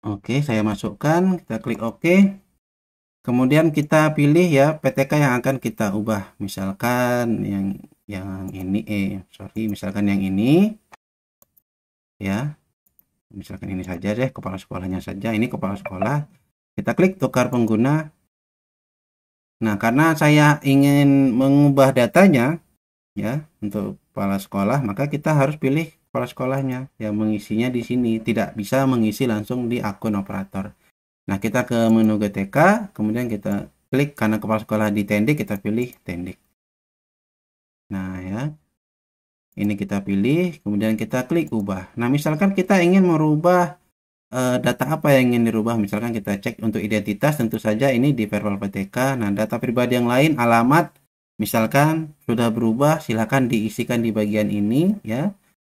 Oke, saya masukkan, kita klik OK. Kemudian kita pilih ya PTK yang akan kita ubah. Misalkan yang ini misalkan yang ini ya. Misalkan ini saja deh, kepala sekolahnya saja. Ini kepala sekolah. Kita klik tukar pengguna. Nah, karena saya ingin mengubah datanya ya untuk kepala sekolah, maka kita harus pilih kepala sekolahnya yang mengisinya di sini, tidak bisa mengisi langsung di akun operator. Nah, kita ke menu GTK, kemudian kita klik karena kepala sekolah di Tendik, kita pilih Tendik. Nah, ya. Ini kita pilih, kemudian kita klik ubah. Nah, misalkan kita ingin merubah data apa yang ingin dirubah, misalkan kita cek untuk identitas, tentu saja ini di verbal PTK. Nah, data pribadi yang lain, alamat, misalkan sudah berubah, silakan diisikan di bagian ini ya.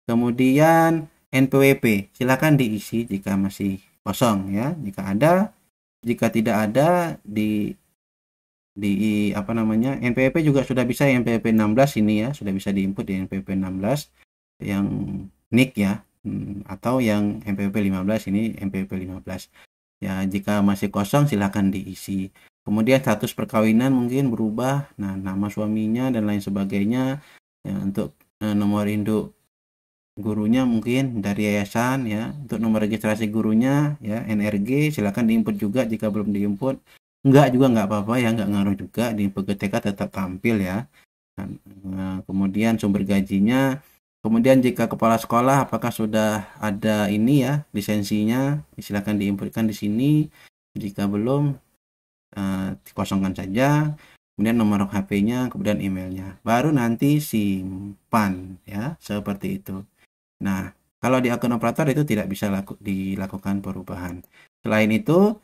Kemudian NPWP, silakan diisi jika masih kosong ya. Jika ada, jika tidak ada di apa namanya, NPWP juga sudah bisa, NPWP 16 ini ya, sudah bisa diinput di NPWP 16 yang NIK ya. Atau yang NPWP 15 ini NPWP 15 ya. Jika masih kosong silahkan diisi. Kemudian status perkawinan mungkin berubah, nah nama suaminya dan lain sebagainya ya. Untuk nomor induk gurunya mungkin dari yayasan ya. Untuk nomor registrasi gurunya ya, NRG silahkan diinput juga jika belum diinput. Enggak juga nggak apa-apa ya, nggak ngaruh juga, di PGTK tetap tampil ya. Nah, kemudian sumber gajinya. Kemudian jika kepala sekolah apakah sudah ada ini ya lisensinya, silakan diinputkan di sini. Jika belum, dikosongkan saja. Kemudian nomor HP-nya, kemudian emailnya. Baru nanti simpan ya, seperti itu. Nah, kalau di akun operator itu tidak bisa dilakukan perubahan. Selain itu,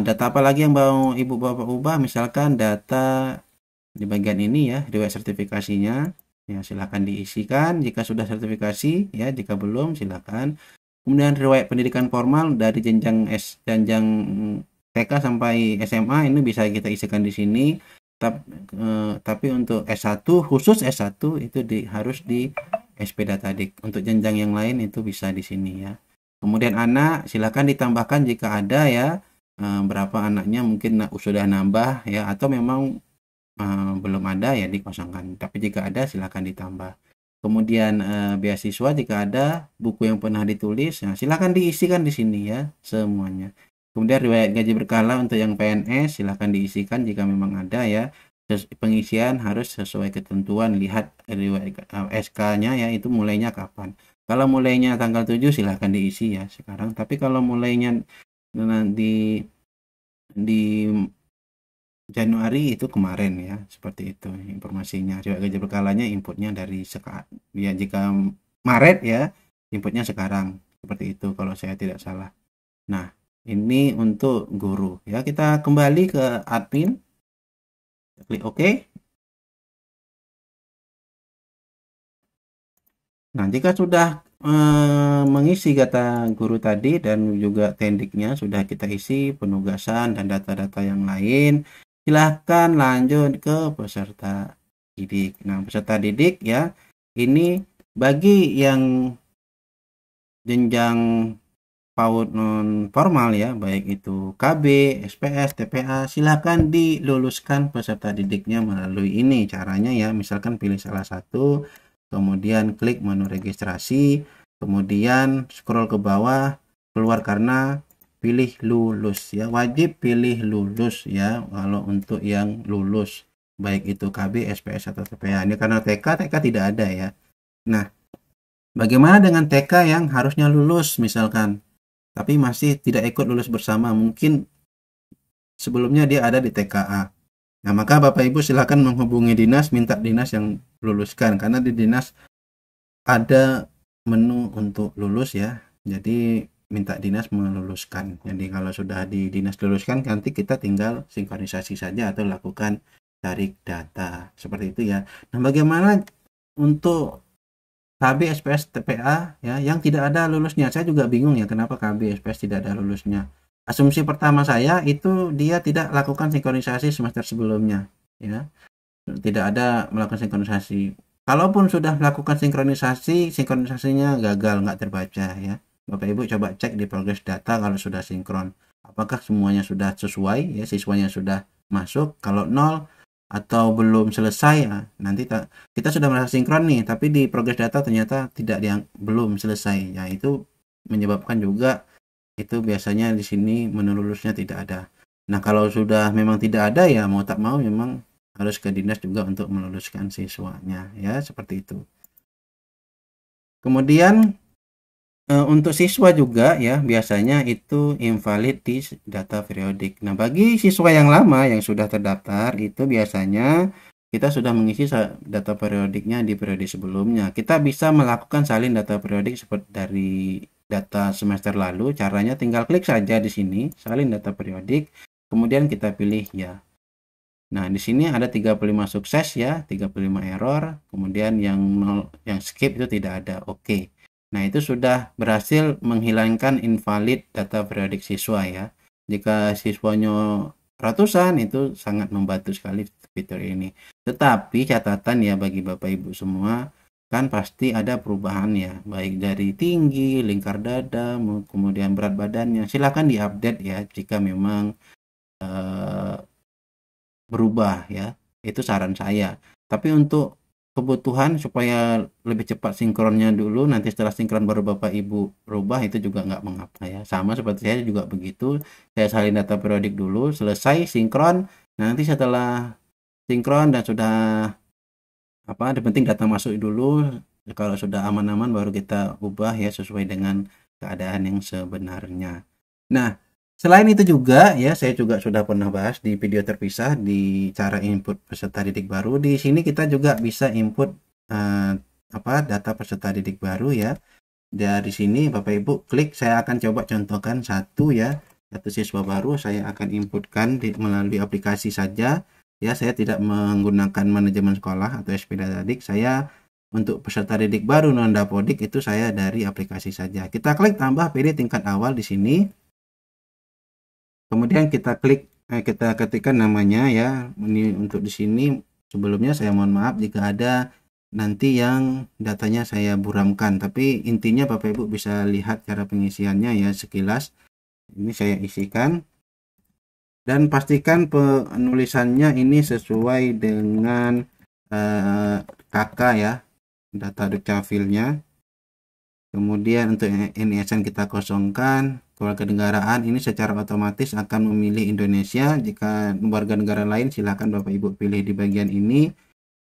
data apa lagi yang mau Ibu Bapak ubah? Misalkan data di bagian ini ya, riwayat sertifikasinya ya, silakan diisikan jika sudah sertifikasi ya, jika belum silakan. Kemudian riwayat pendidikan formal dari jenjang TK sampai SMA ini bisa kita isikan di sini. Tapi untuk S1, khusus S1 itu harus di SP Datadik. Untuk jenjang yang lain itu bisa di sini ya. Kemudian anak silakan ditambahkan jika ada ya, berapa anaknya mungkin sudah nambah ya, atau memang belum ada ya dikosongkan. Tapi jika ada silakan ditambah. Kemudian beasiswa jika ada, buku yang pernah ditulis, nah, silakan diisikan di sini ya semuanya. Kemudian riwayat gaji berkala untuk yang PNS silakan diisikan jika memang ada ya. Pengisian harus sesuai ketentuan, lihat riwayat SK-nya ya, itu mulainya kapan. Kalau mulainya tanggal 7 silakan diisi ya sekarang. Tapi kalau mulainya di Januari itu kemarin ya, seperti itu informasinya. Riwayat gaji berkalanya inputnya dari sekarang ya, jika Maret ya inputnya sekarang, seperti itu kalau saya tidak salah. Nah, ini untuk guru ya. Kita kembali ke admin, klik OK. Nah, jika sudah mengisi data guru tadi dan juga tendiknya sudah kita isi, penugasan dan data-data yang lain, silahkan lanjut ke peserta didik. Nah, peserta didik ya, ini bagi yang jenjang PAUD non formal ya, baik itu KB, SPS, TPA, silahkan diluluskan peserta didiknya melalui ini caranya ya. Misalkan pilih salah satu, kemudian klik menu registrasi, kemudian scroll ke bawah, keluar karena, pilih lulus ya. Wajib pilih lulus ya kalau untuk yang lulus, baik itu KB, SPS atau TPA. Ini karena TK tidak ada ya. Nah, bagaimana dengan TK yang harusnya lulus misalkan, tapi masih tidak ikut lulus bersama, mungkin sebelumnya dia ada di TKA. Nah, maka Bapak Ibu silakan menghubungi dinas, minta dinas yang luluskan, karena di dinas ada menu untuk lulus ya. Jadi minta dinas meluluskan. Jadi kalau sudah di dinas luluskan, nanti kita tinggal sinkronisasi saja atau lakukan tarik data seperti itu ya. Nah, bagaimana untuk KB, SPS, TPA ya yang tidak ada lulusnya? Saya juga bingung ya kenapa KB, SPS tidak ada lulusnya. Asumsi pertama saya itu dia tidak lakukan sinkronisasi semester sebelumnya ya. Tidak ada melakukan sinkronisasi. Kalaupun sudah melakukan sinkronisasinya gagal, nggak terbaca ya. Bapak Ibu coba cek di progress data kalau sudah sinkron. Apakah semuanya sudah sesuai ya, siswanya sudah masuk. Kalau 0 atau belum selesai ya, nanti kita sudah merasa sinkron nih, tapi di progress data ternyata belum selesai ya, itu menyebabkan juga itu biasanya di sini menu lulusnya tidak ada. Nah, kalau sudah memang tidak ada ya mau tak mau memang harus ke dinas juga untuk meluluskan siswanya ya, seperti itu. Kemudian untuk siswa juga ya biasanya itu invalid di data periodik. Nah, bagi siswa yang lama yang sudah terdaftar itu biasanya kita sudah mengisi data periodiknya di periode sebelumnya. Kita bisa melakukan salin data periodik seperti dari data semester lalu. Caranya tinggal klik saja di sini, salin data periodik, kemudian kita pilih ya. Nah, di sini ada 35 sukses ya, 35 error, kemudian yang skip itu tidak ada. Oke. Nah, itu sudah berhasil menghilangkan invalid data periodik siswa ya. Jika siswanya ratusan itu sangat membantu sekali fitur ini. Tetapi catatan ya bagi Bapak Ibu semua, kan pasti ada perubahan ya, baik dari tinggi, lingkar dada, kemudian berat badannya. Silakan diupdate ya jika memang eh, berubah ya, itu saran saya. Tapi untuk kebutuhan supaya lebih cepat sinkronnya dulu, nanti setelah sinkron baru Bapak Ibu rubah, itu juga nggak mengapa ya. Sama seperti saya juga begitu, saya salin data periodik dulu, selesai sinkron, nanti setelah sinkron dan sudah apa, yang penting data masuk dulu, kalau sudah aman-aman baru kita ubah ya sesuai dengan keadaan yang sebenarnya. Nah, selain itu juga ya, saya juga sudah pernah bahas di video terpisah di cara input peserta didik baru. Di sini kita juga bisa input eh, data peserta didik baru ya. Dari sini Bapak Ibu klik, saya akan coba contohkan satu ya, satu siswa baru saya akan inputkan melalui aplikasi saja ya. Saya tidak menggunakan manajemen sekolah atau SPD Didik. Saya untuk peserta didik baru non Dapodik itu saya dari aplikasi saja. Kita klik tambah PD tingkat awal di sini. Kemudian kita klik, kita ketikkan namanya ya. Ini untuk di sini sebelumnya saya mohon maaf jika ada nanti yang datanya saya buramkan, tapi intinya Bapak Ibu bisa lihat cara pengisiannya ya sekilas. Ini saya isikan dan pastikan penulisannya ini sesuai dengan KK ya, data dukcapilnya. Kemudian untuk NISN kita kosongkan. Kewarganegaraan ini secara otomatis akan memilih Indonesia. Jika warga negara lain silakan Bapak Ibu pilih di bagian ini.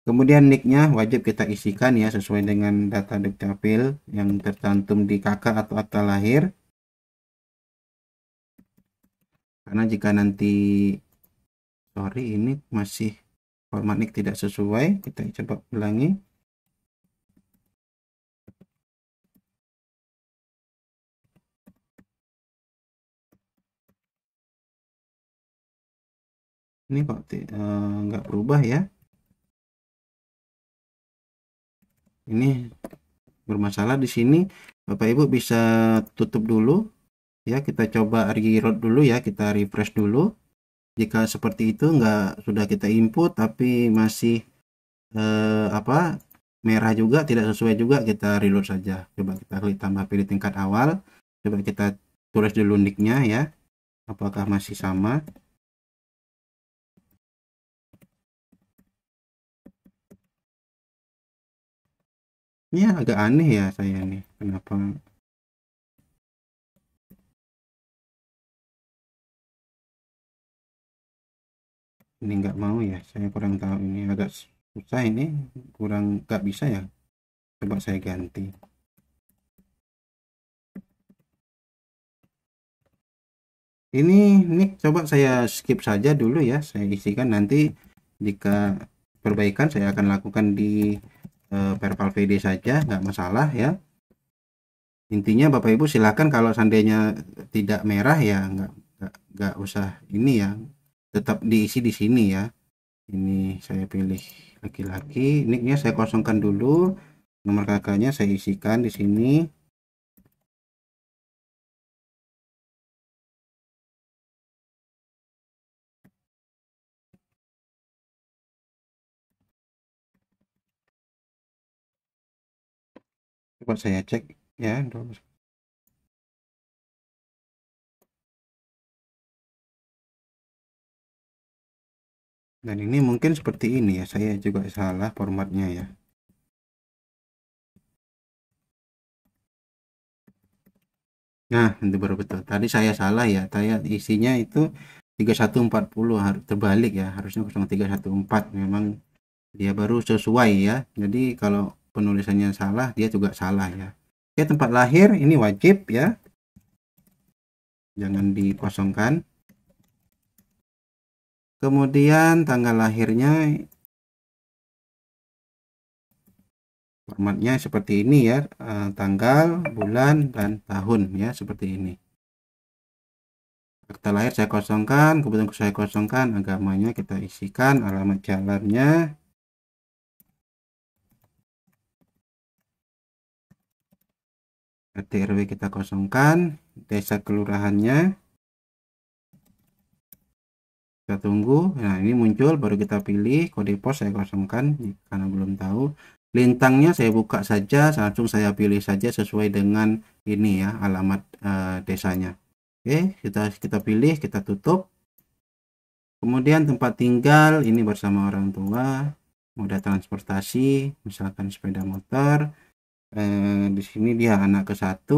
Kemudian nicknya wajib kita isikan ya sesuai dengan data dukcapil yang tercantum di KK atau akta lahir. Karena jika nanti ini masih format nick tidak sesuai, kita coba ulangi. Ini kok nggak berubah ya. Ini bermasalah di sini. Bapak Ibu bisa tutup dulu ya, kita coba reload dulu ya, kita refresh dulu. Jika seperti itu sudah kita input tapi masih merah juga, tidak sesuai juga, kita reload saja. Coba kita klik tambah pilih tingkat awal, coba kita tulis dulu nicknya ya, apakah masih sama. Ini agak aneh ya saya nih, kenapa ini nggak mau ya, saya kurang tahu, ini agak susah, ini kurang nggak bisa ya. Coba saya ganti. Ini coba saya skip saja dulu ya, saya isikan, nanti jika perbaikan saya akan lakukan di Perpal VD saja, nggak masalah ya. Intinya Bapak Ibu silakan kalau seandainya tidak merah ya nggak usah ini ya, tetap diisi di sini ya. Ini saya pilih laki-laki, nicknya saya kosongkan dulu, nomor kakaknya saya isikan di sini. Coba saya cek ya. Dan ini mungkin seperti ini ya, saya juga salah formatnya ya. Nah, itu baru betul. Tadi saya salah ya, saya isinya itu 3140 harus terbalik ya, harusnya 0314, memang dia baru sesuai ya. Jadi kalau penulisannya salah dia juga salah ya. Oke, tempat lahir ini wajib ya, jangan dikosongkan. Kemudian tanggal lahirnya formatnya seperti ini ya, tanggal, bulan, dan tahun ya, seperti ini. Akta lahir saya kosongkan, kebetulan saya kosongkan, agamanya kita isikan, alamat jalannya, RT RW kita kosongkan, desa kelurahannya kita tunggu. Nah, ini muncul, baru kita pilih. Kode pos saya kosongkan karena belum tahu. Lintangnya saya buka saja, langsung saya pilih saja sesuai dengan ini ya, alamat desanya. Oke, kita pilih, kita tutup. Kemudian tempat tinggal ini bersama orang tua, moda transportasi misalkan sepeda motor. Di sini dia anak ke-1.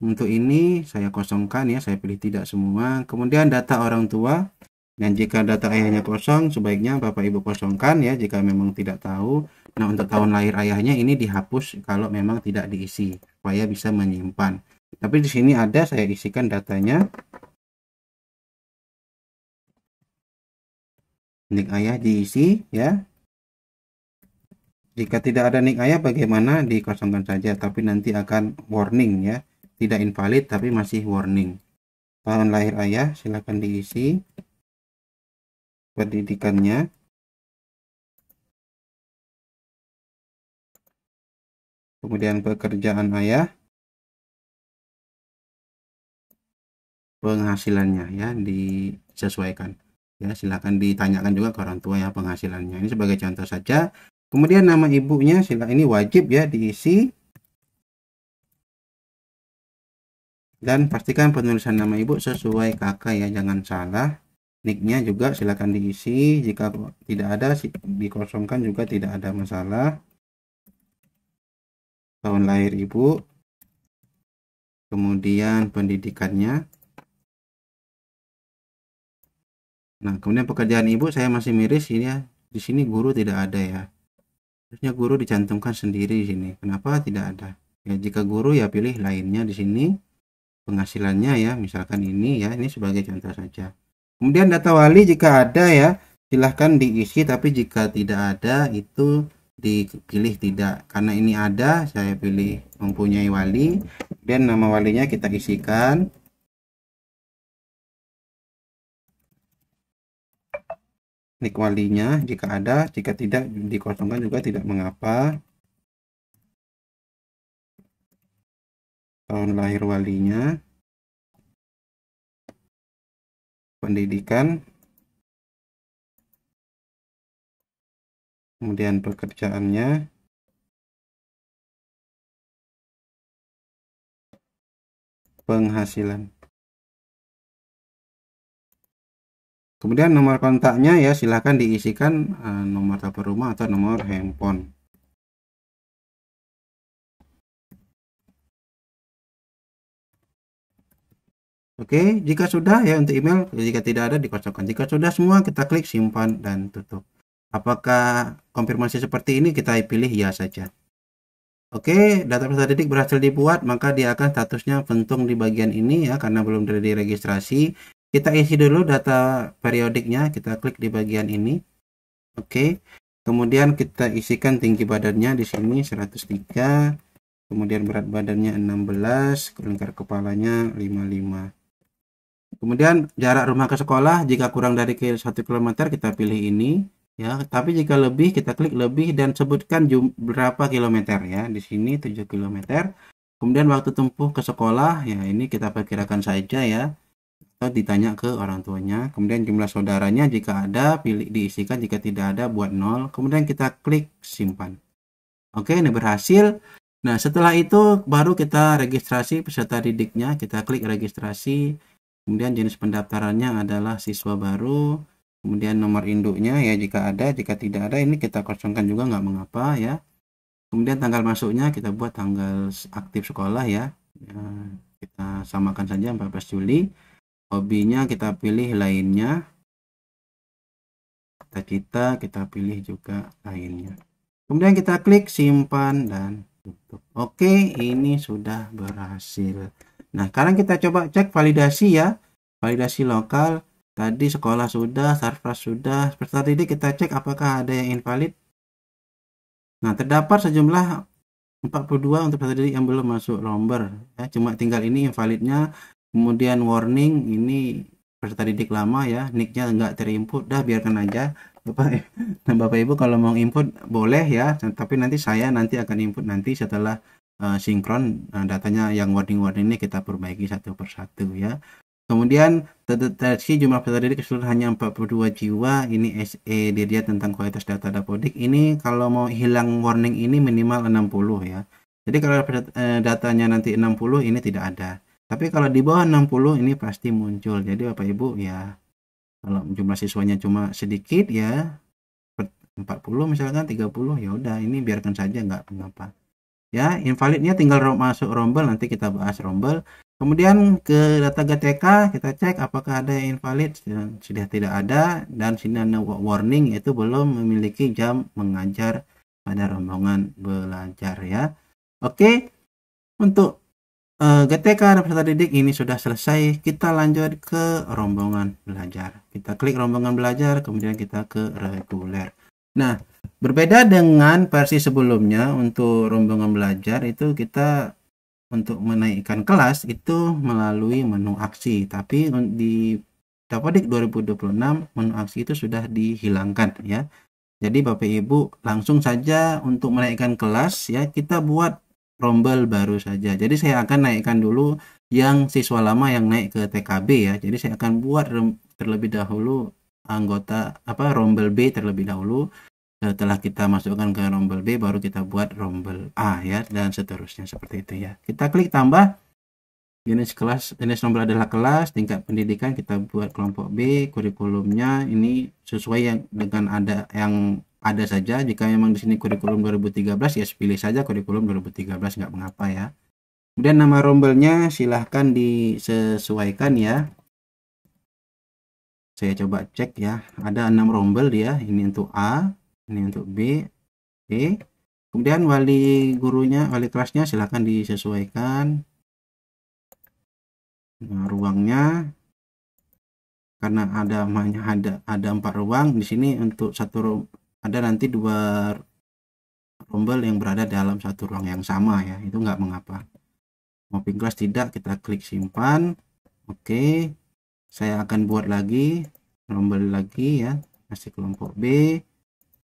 Untuk ini saya kosongkan ya, saya pilih tidak semua. Kemudian data orang tua, dan jika data ayahnya kosong, sebaiknya Bapak Ibu kosongkan ya jika memang tidak tahu. Nah, untuk tahun lahir ayahnya ini dihapus kalau memang tidak diisi, supaya bisa menyimpan. Tapi di sini ada, saya isikan datanya. Nik ayah diisi ya. Jika tidak ada nik ayah bagaimana? Dikosongkan saja, tapi nanti akan warning ya. Tidak invalid tapi masih warning. Tahun lahir ayah silakan diisi. Pendidikannya. Kemudian pekerjaan ayah. Penghasilannya ya disesuaikan. Ya, silakan ditanyakan juga ke orang tua ya penghasilannya. Ini sebagai contoh saja. Kemudian nama ibunya ini wajib ya diisi. Dan pastikan penulisan nama ibu sesuai kakak ya, jangan salah. Nicknya juga silakan diisi, jika tidak ada dikosongkan juga tidak ada masalah. Tahun lahir ibu, kemudian pendidikannya. Nah, kemudian pekerjaan ibu saya masih miris ini ya, di sini guru tidak ada ya, harusnya guru dicantumkan sendiri di sini. Kenapa tidak ada ya? Jika guru ya pilih lainnya di sini. Penghasilannya ya, misalkan ini ya, ini sebagai contoh saja. Kemudian data wali jika ada ya silahkan diisi, tapi jika tidak ada itu dipilih tidak. Karena ini ada, saya pilih mempunyai wali, dan nama walinya kita isikan. Nik walinya jika ada, jika tidak dikosongkan juga tidak mengapa. Tahun lahir walinya, pendidikan, kemudian pekerjaannya, penghasilan. Kemudian nomor kontaknya ya silahkan diisikan, nomor telepon rumah atau nomor handphone. Oke, jika sudah ya untuk email, jika tidak ada dikosongkan. Jika sudah semua kita klik simpan dan tutup. Apakah konfirmasi seperti ini? Kita pilih ya saja. Oke, data peserta didik berhasil dibuat, maka dia akan statusnya pentung di bagian ini ya, karena belum diregistrasi. Kita isi dulu data periodiknya, kita klik di bagian ini. Oke, kemudian kita isikan tinggi badannya di sini 103, kemudian berat badannya 16, lingkar kepalanya 55. Kemudian jarak rumah ke sekolah, jika kurang dari 1 km kita pilih ini ya, tapi jika lebih kita klik lebih dan sebutkan berapa kilometer ya. Di sini 7 km. Kemudian waktu tempuh ke sekolah ya, ini kita perkirakan saja ya, atau ditanya ke orang tuanya. Kemudian jumlah saudaranya jika ada pilih diisikan, jika tidak ada buat 0. Kemudian kita klik simpan. Oke, ini berhasil. Nah, setelah itu baru kita registrasi peserta didiknya, kita klik registrasi. Kemudian jenis pendaftarannya adalah siswa baru, kemudian nomor induknya ya jika ada, jika tidak ada ini kita kosongkan juga nggak mengapa ya. Kemudian tanggal masuknya kita buat tanggal aktif sekolah ya, kita samakan saja 14 Juli. hobinya kita pilih lainnya, cita-cita kita pilih juga lainnya. Kemudian kita klik simpan dan tutup. Oke, ini sudah berhasil. Nah, sekarang kita coba cek validasi ya. Validasi lokal. Tadi sekolah sudah, Sarfraz sudah. Peserta didik kita cek apakah ada yang invalid. Nah, terdapat sejumlah 42 untuk peserta didik yang belum masuk rombel. Ya, cuma tinggal ini invalidnya. Kemudian warning, ini peserta didik lama ya. Nicknya nggak terinput. Dah, biarkan aja. Bapak Ibu kalau mau input boleh ya, tapi nanti saya akan input nanti setelah sinkron. Datanya yang warning ini kita perbaiki satu persatu ya. Kemudian terdeteksi jumlah peserta didik keseluruhan hanya 42 jiwa. Ini SE dia tentang kualitas data Dapodik. Ini kalau mau hilang warning ini minimal 60 ya. Jadi kalau datanya nanti 60 ini tidak ada. Tapi kalau di bawah 60 ini pasti muncul. Jadi Bapak Ibu ya, kalau jumlah siswanya cuma sedikit ya, 40 misalkan 30, ya udah ini biarkan saja, nggak mengapa. Ya, invalidnya tinggal masuk rombel, nanti kita bahas rombel. Kemudian ke data GTK kita cek apakah ada yang invalid, sudah tidak ada, dan sini ada warning yaitu belum memiliki jam mengajar pada rombongan belajar ya. Oke, untuk GTK dan peserta didik ini sudah selesai. Kita lanjut ke rombongan belajar. Kita klik rombongan belajar, kemudian kita ke reguler. Nah, berbeda dengan versi sebelumnya, untuk rombongan belajar itu kita untuk menaikkan kelas itu melalui menu aksi. Tapi di Dapodik 2026 menu aksi itu sudah dihilangkan ya. Jadi Bapak Ibu langsung saja untuk menaikkan kelas ya, kita buat rombel baru saja. Jadi saya akan naikkan dulu yang siswa lama yang naik ke TKB ya. Jadi saya akan buat terlebih dahulu anggota rombel B terlebih dahulu. Setelah kita masukkan ke rombel B baru kita buat rombel A ya, dan seterusnya seperti itu ya. Kita klik tambah. Jenis rombel adalah kelas, tingkat pendidikan kita buat kelompok B, kurikulumnya ini sesuai yang dengan yang ada saja. Jika memang di sini kurikulum 2013 ya pilih saja kurikulum 2013, nggak mengapa ya. Kemudian nama rombelnya silahkan disesuaikan ya. Saya coba cek ya, ada 6 rombel dia. Ini untuk A, ini untuk B, C. Kemudian wali kelasnya silahkan disesuaikan. Nah, ruangnya karena ada 4 ruang di sini, untuk satu ada nanti 2 rombel yang berada dalam satu ruang yang sama ya, itu nggak mengapa. Mapping kelas tidak, kita klik simpan. Oke, saya akan buat lagi rombel lagi ya, masih kelompok B,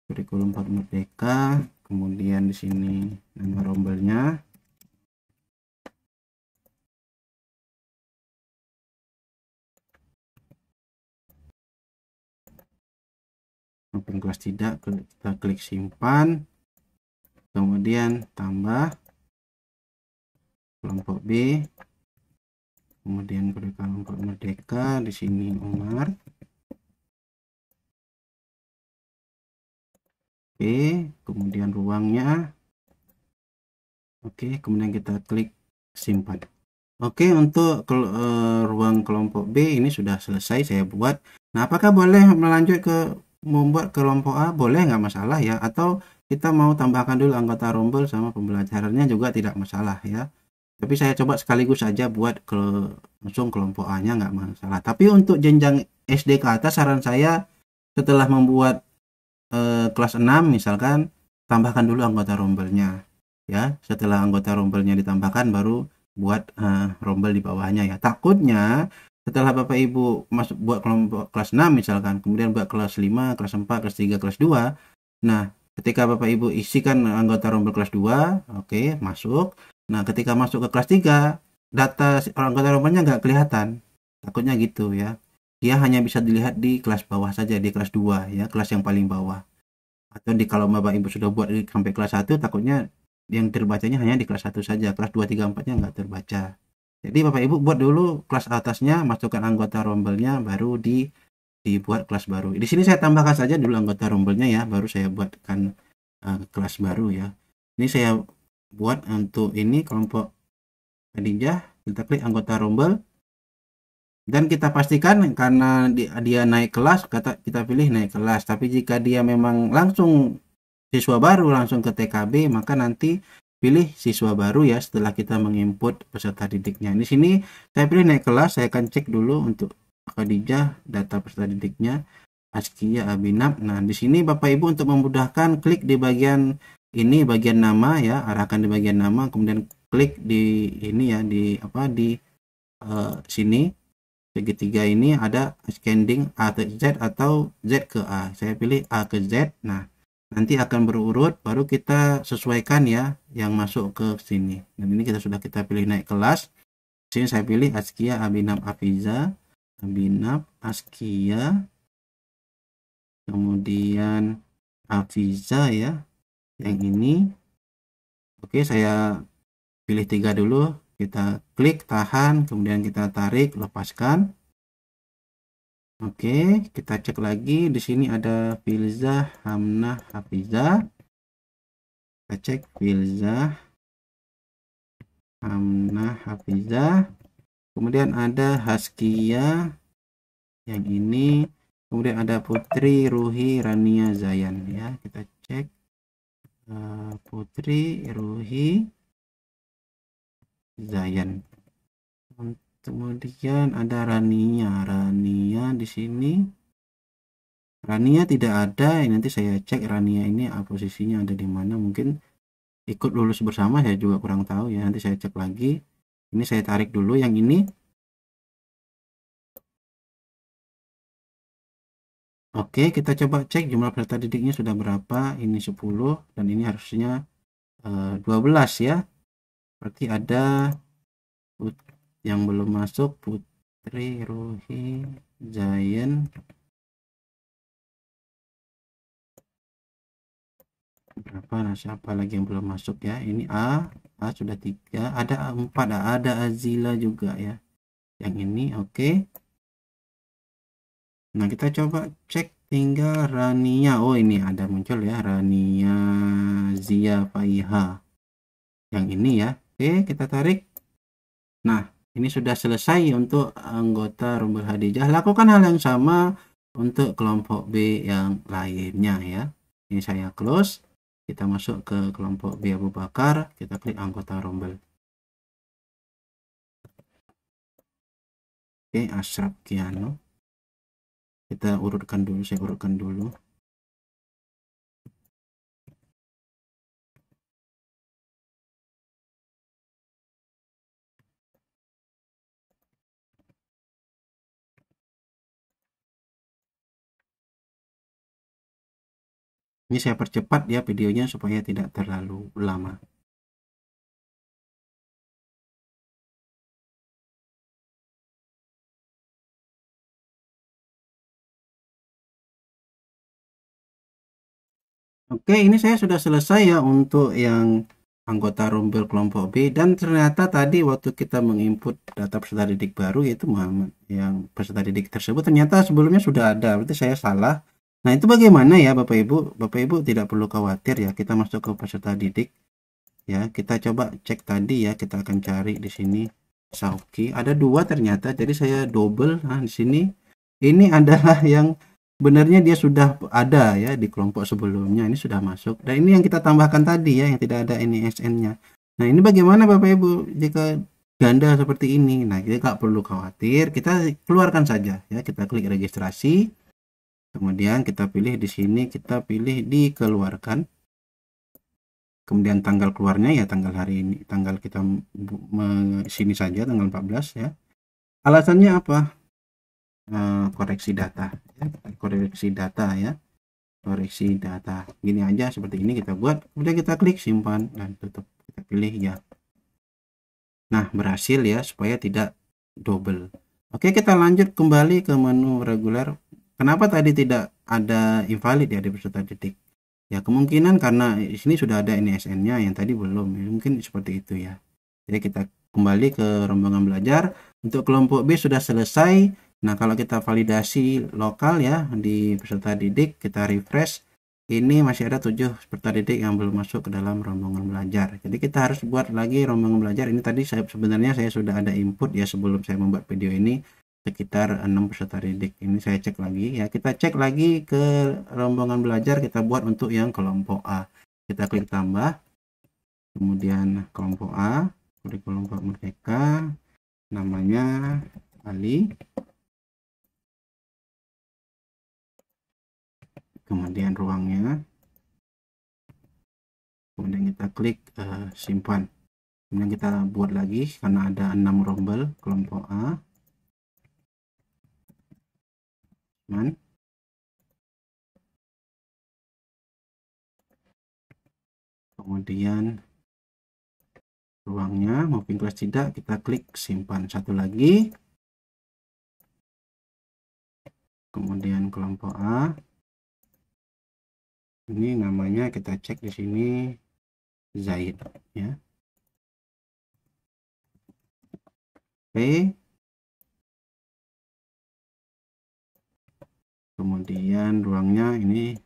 kurikulum 4 Merdeka. Kemudian di sini nama rombelnya. Mapping kelas tidak, kita klik simpan. Kemudian tambah kelompok B, kemudian kurikulum 4 Merdeka, di sini Umar. Oke, kemudian ruangnya. Oke, kemudian kita klik simpan. Oke, untuk ruang kelompok B ini sudah selesai saya buat. Nah, apakah boleh melanjut ke membuat kelompok A? Boleh, nggak masalah ya. Atau kita mau tambahkan dulu anggota rombel sama pembelajarannya juga tidak masalah ya. Tapi saya coba sekaligus saja buat langsung kelompok A-nya, nggak masalah. Tapi untuk jenjang SD ke atas, saran saya setelah membuat kelas 6 misalkan, tambahkan dulu anggota rombelnya ya. Setelah anggota rombelnya ditambahkan baru buat rombel di bawahnya ya. Takutnya setelah Bapak Ibu masuk buat kelompok kelas 6 misalkan, kemudian buat kelas 5, kelas 4, kelas 3, kelas 2. Nah, ketika Bapak Ibu isikan anggota rombel kelas 2, oke, masuk. Nah, ketika masuk ke kelas 3, data anggota rombelnya nggak kelihatan. Takutnya gitu ya. Dia hanya bisa dilihat di kelas bawah saja, di kelas 2 ya, kelas yang paling bawah. Atau kalau Bapak Ibu sudah buat sampai kelas 1, takutnya yang terbacanya hanya di kelas 1 saja, kelas 2, 3, 4-nya nggak terbaca. Jadi Bapak Ibu buat dulu kelas atasnya, masukkan anggota rombelnya, baru dibuat kelas baru. Di sini saya tambahkan saja dulu anggota rombelnya ya, baru saya buatkan kelas baru ya. Ini saya buat untuk ini kelompok Khadijah, kita klik anggota rombel. Dan kita pastikan karena dia naik kelas, kita pilih naik kelas. Tapi jika dia memang langsung siswa baru langsung ke TKB, maka nanti pilih siswa baru ya setelah kita menginput peserta didiknya. Di sini saya pilih naik kelas, saya akan cek dulu untuk Khadijah data peserta didiknya Askia Abinab. Nah, di sini Bapak Ibu untuk memudahkan klik di bagian ini, bagian nama ya, arahkan di bagian nama, kemudian klik di ini ya, di sini segitiga ini ada ascending A ke Z atau Z ke A. Saya pilih A ke Z. Nah, nanti akan berurut, baru kita sesuaikan ya yang masuk ke sini. Dan ini kita pilih naik kelas. Sini saya pilih Askia Abinab Afiza, Abinab Askia, kemudian Afiza ya, yang ini. Oke, saya pilih 3 dulu. Kita klik, tahan, kemudian kita tarik, lepaskan. Oke, kita cek lagi. Di sini ada Filzah Hamnah Hafiza. Kita cek Filzah Hamnah Hafiza. Kemudian ada Haskia yang ini. Kemudian ada Putri Ruhi Rania Zayan ya. Kita cek Putri Ruhi Zayan. Kemudian ada Rania di sini. Rania tidak ada. Nanti saya cek Rania ini posisinya ada di mana. Mungkin ikut lulus bersama, saya juga kurang tahu ya. Nanti saya cek lagi. Ini saya tarik dulu yang ini. Oke, kita coba cek jumlah peserta didiknya sudah berapa. Ini 10 dan ini harusnya 12 ya. Berarti ada yang belum masuk Putri Ruhi Zayan. Berapa? Nah, siapa lagi yang belum masuk ya? Ini A sudah 3, ada 4, ada Azila juga ya. Yang ini oke. Nah, kita coba cek tinggal Rania. Oh, ini ada muncul ya, Rania Zia Faiha. Yang ini ya. Oke, kita tarik. Nah, ini sudah selesai untuk anggota Rombel Khadijah. Lakukan hal yang sama untuk kelompok B yang lainnya ya. Ini saya close. Kita masuk ke kelompok B Abu Bakar. Kita klik anggota Rombel. Oke, Ashraf Kiano. Kita urutkan dulu, saya urutkan dulu. Ini saya percepat ya videonya supaya tidak terlalu lama. Oke, ini saya sudah selesai ya untuk yang anggota Rombel kelompok B, dan ternyata tadi waktu kita menginput data peserta didik baru yaitu Muhammad, yang peserta didik tersebut ternyata sebelumnya sudah ada, berarti saya salah. Nah, itu bagaimana ya Bapak Ibu? Bapak Ibu tidak perlu khawatir ya, kita masuk ke peserta didik ya, kita coba cek tadi ya, kita akan cari di sini Sauki, ada 2 ternyata, jadi saya double. Nah, di sini ini adalah yang benarnya dia sudah ada ya di kelompok sebelumnya, ini sudah masuk, dan ini yang kita tambahkan tadi ya, yang tidak ada ini SN-nya. Nah, ini bagaimana Bapak Ibu jika ganda seperti ini? Nah, kita nggak perlu khawatir, kita keluarkan saja ya, kita klik registrasi, kemudian kita pilih di sini, kita pilih dikeluarkan, kemudian tanggal keluarnya ya tanggal hari ini, tanggal kita sini saja tanggal 14 ya. Alasannya apa? Koreksi data ya, koreksi data ya, koreksi data gini aja, seperti ini kita buat, kemudian kita klik simpan dan tutup, kita pilih ya. Nah, berhasil ya, supaya tidak double. Oke, kita lanjut kembali ke menu reguler. Kenapa tadi tidak ada invalid ya di peserta didik ya? Kemungkinan karena di sini sudah ada ini SN-nya, yang tadi belum ya, mungkin seperti itu ya. Jadi kita kembali ke rombongan belajar. Untuk kelompok B sudah selesai. Nah, kalau kita validasi lokal ya di peserta didik, kita refresh, ini masih ada 7 peserta didik yang belum masuk ke dalam rombongan belajar. Jadi kita harus buat lagi rombongan belajar. Ini tadi sebenarnya saya sudah ada input ya sebelum saya membuat video ini. sekitar 6 peserta didik. Ini saya cek lagi ya. Kita cek lagi ke rombongan belajar, kita buat untuk yang kelompok A. Kita klik tambah, kemudian kelompok A, kurikulum Pak Merdeka, namanya Ali, kemudian ruangnya, kemudian kita klik simpan. Kemudian kita buat lagi karena ada 6 rombel kelompok A. Kemudian ruangnya moving class tidak, kita klik simpan. Satu lagi, kemudian kelompok A, ini namanya kita cek di sini Zaid ya. Oke, kemudian ruangnya ini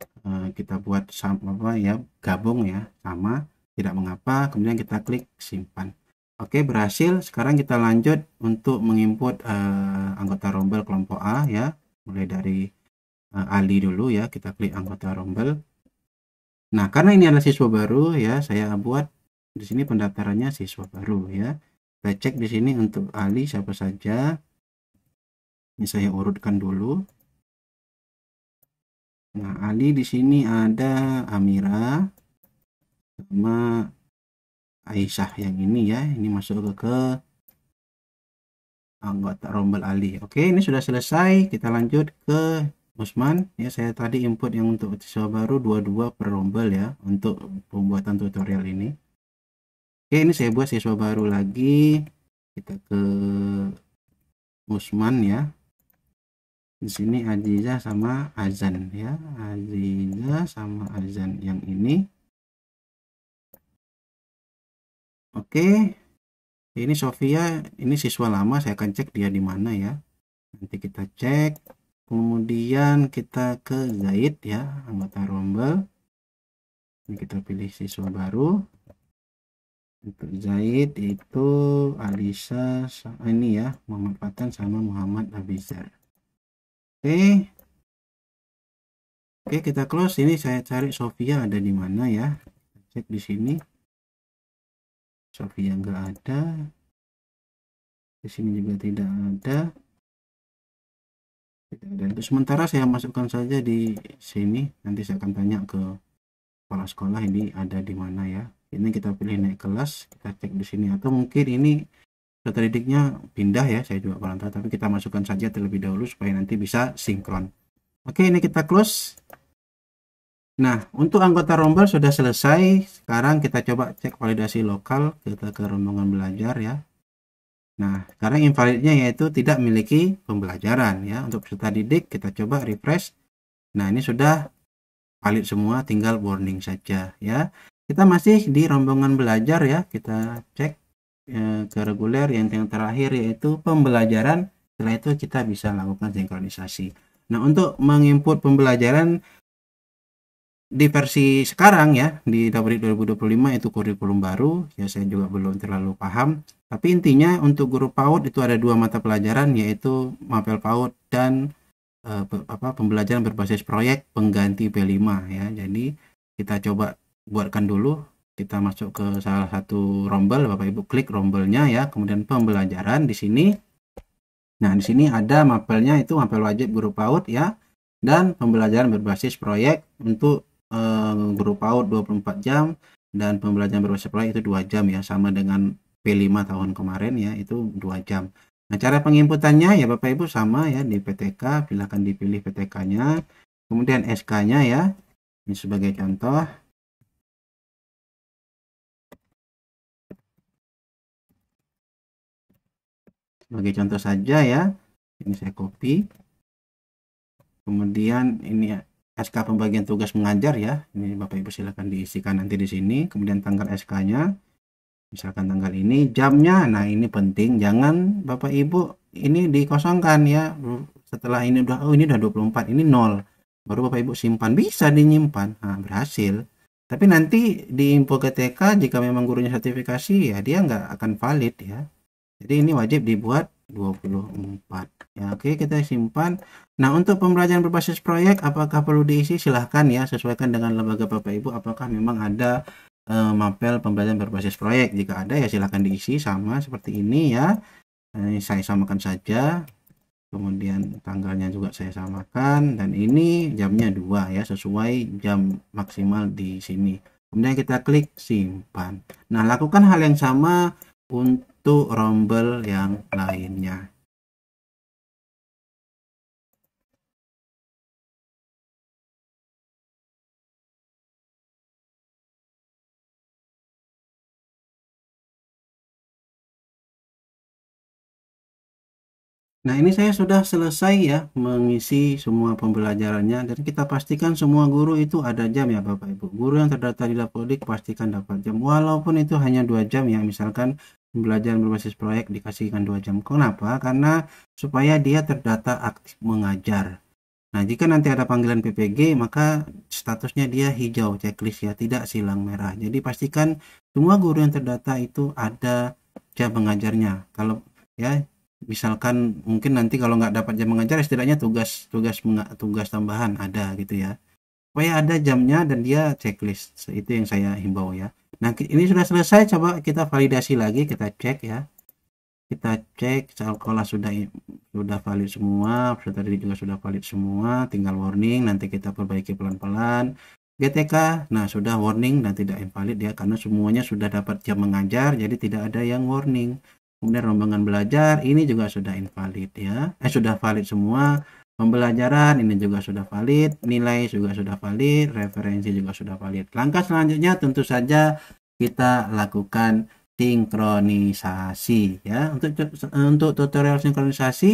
kita buat sama ya, gabung ya, sama, tidak mengapa. Kemudian kita klik simpan. Oke, berhasil. Sekarang kita lanjut untuk menginput anggota rombel kelompok A ya, mulai dari Ali dulu ya. Kita klik anggota rombel. Nah, karena ini adalah siswa baru ya, saya buat di sini pendaftarannya siswa baru ya. Kita cek di sini untuk Ali siapa saja. Ini saya urutkan dulu. Nah, Ali di sini ada Amira sama Aisyah yang ini ya. Ini masuk ke anggota rombel Ali. Oke, ini sudah selesai. Kita lanjut ke Usman ya. Saya tadi input yang untuk siswa baru 22 per rombel ya untuk pembuatan tutorial ini. Oke, ini saya buat siswa baru lagi. Kita ke Usman ya. Di sini Aziza sama Azan ya. Aziza sama Azan yang ini. Oke. Ini Sofia, ini siswa lama, saya akan cek dia di mana ya. Nanti kita cek. Kemudian kita ke Zaid ya, anggota rombel. Ini kita pilih siswa baru. Untuk Zaid itu Alisa, ini ya, Muhammad Fatan sama Muhammad Abizar. Oke. Oke, kita close. Ini saya cari Sofia ada di mana ya. Cek di sini. Sofia nggak ada. Di sini juga tidak ada. Tidak ada. Untuk sementara saya masukkan saja di sini. Nanti saya akan tanya ke kepala sekolah ini ada di mana ya. Ini kita pilih naik kelas, kita cek di sini, atau mungkin ini peserta didiknya pindah ya, saya juga kurang tahu, tapi kita masukkan saja terlebih dahulu supaya nanti bisa sinkron. Oke, ini kita close. Nah, untuk anggota rombel sudah selesai. Sekarang kita coba cek validasi lokal. Kita ke rombongan belajar ya. Nah, sekarang invalidnya yaitu tidak memiliki pembelajaran ya. Untuk peserta didik kita coba refresh. Nah, ini sudah valid semua, tinggal warning saja ya. Kita masih di rombongan belajar ya. Kita cek ke reguler yang terakhir yaitu pembelajaran. Setelah itu kita bisa lakukan sinkronisasi. Nah, untuk menginput pembelajaran di versi sekarang ya, di Dabrik 2025 itu kurikulum baru ya, saya juga belum terlalu paham, tapi intinya untuk guru PAUD itu ada 2 mata pelajaran yaitu mapel PAUD dan pembelajaran berbasis proyek pengganti P5 ya. Jadi kita coba buatkan dulu, kita masuk ke salah satu rombel, Bapak Ibu klik rombelnya ya, kemudian pembelajaran di sini. Nah, di sini ada mapelnya itu mapel wajib guru PAUD ya, dan pembelajaran berbasis proyek untuk guru PAUD 24 jam dan pembelajaran berbasis proyek itu 2 jam ya, sama dengan P5 tahun kemarin ya, itu 2 jam. Nah, cara penginputannya ya Bapak Ibu sama ya, di PTK silahkan dipilih PTK-nya, kemudian SK-nya ya. Ini sebagai contoh. Sebagai contoh saja ya. Ini saya copy. Kemudian ini SK pembagian tugas mengajar ya. Ini Bapak Ibu silakan diisikan nanti di sini. Kemudian tanggal SK-nya. Misalkan tanggal ini, jamnya. Nah, ini penting, jangan Bapak Ibu ini dikosongkan ya. Setelah ini udah ini udah 24, ini 0. Baru Bapak Ibu simpan, bisa dinyimpan. Nah, berhasil. Tapi nanti di info KTK jika memang gurunya sertifikasi ya dia nggak akan valid ya. Jadi ini wajib dibuat 2024 ya. Oke, kita simpan. Nah, untuk pembelajaran berbasis proyek apakah perlu diisi? Silahkan ya, sesuaikan dengan lembaga Bapak Ibu apakah memang ada mapel pembelajaran berbasis proyek. Jika ada ya silahkan diisi sama seperti ini ya. Saya samakan saja, kemudian tanggalnya juga saya samakan, dan ini jamnya 2 ya, sesuai jam maksimal di sini. Kemudian kita klik simpan. Nah, lakukan hal yang sama untuk rombel yang lainnya. Nah, ini saya sudah selesai ya mengisi semua pembelajarannya, dan kita pastikan semua guru itu ada jam ya Bapak Ibu. Guru yang terdaftar di Dapodik pastikan dapat jam, walaupun itu hanya 2 jam ya. Misalkan pembelajaran berbasis proyek dikasihkan 2 jam. Kenapa? Karena supaya dia terdata aktif mengajar. Nah, jika nanti ada panggilan PPG, maka statusnya dia hijau, checklist ya, tidak silang merah. Jadi pastikan semua guru yang terdata itu ada jam mengajarnya. Kalau ya, misalkan mungkin nanti kalau nggak dapat jam mengajar, setidaknya tugas tambahan ada gitu ya. Supaya ada jamnya dan dia checklist. Itu yang saya himbau ya. Nah, ini sudah selesai. Coba kita validasi lagi, kita cek ya. Kita cek sekolah sudah valid semua, peserta didik juga sudah valid semua, tinggal warning, nanti kita perbaiki pelan-pelan. GTK, nah sudah warning dan tidak invalid ya, karena semuanya sudah dapat jam mengajar, jadi tidak ada yang warning. Kemudian rombongan belajar, ini juga sudah invalid ya, sudah valid semua. Pembelajaran ini juga sudah valid, nilai juga sudah valid, referensi juga sudah valid. Langkah selanjutnya tentu saja kita lakukan sinkronisasi ya. Untuk tutorial sinkronisasi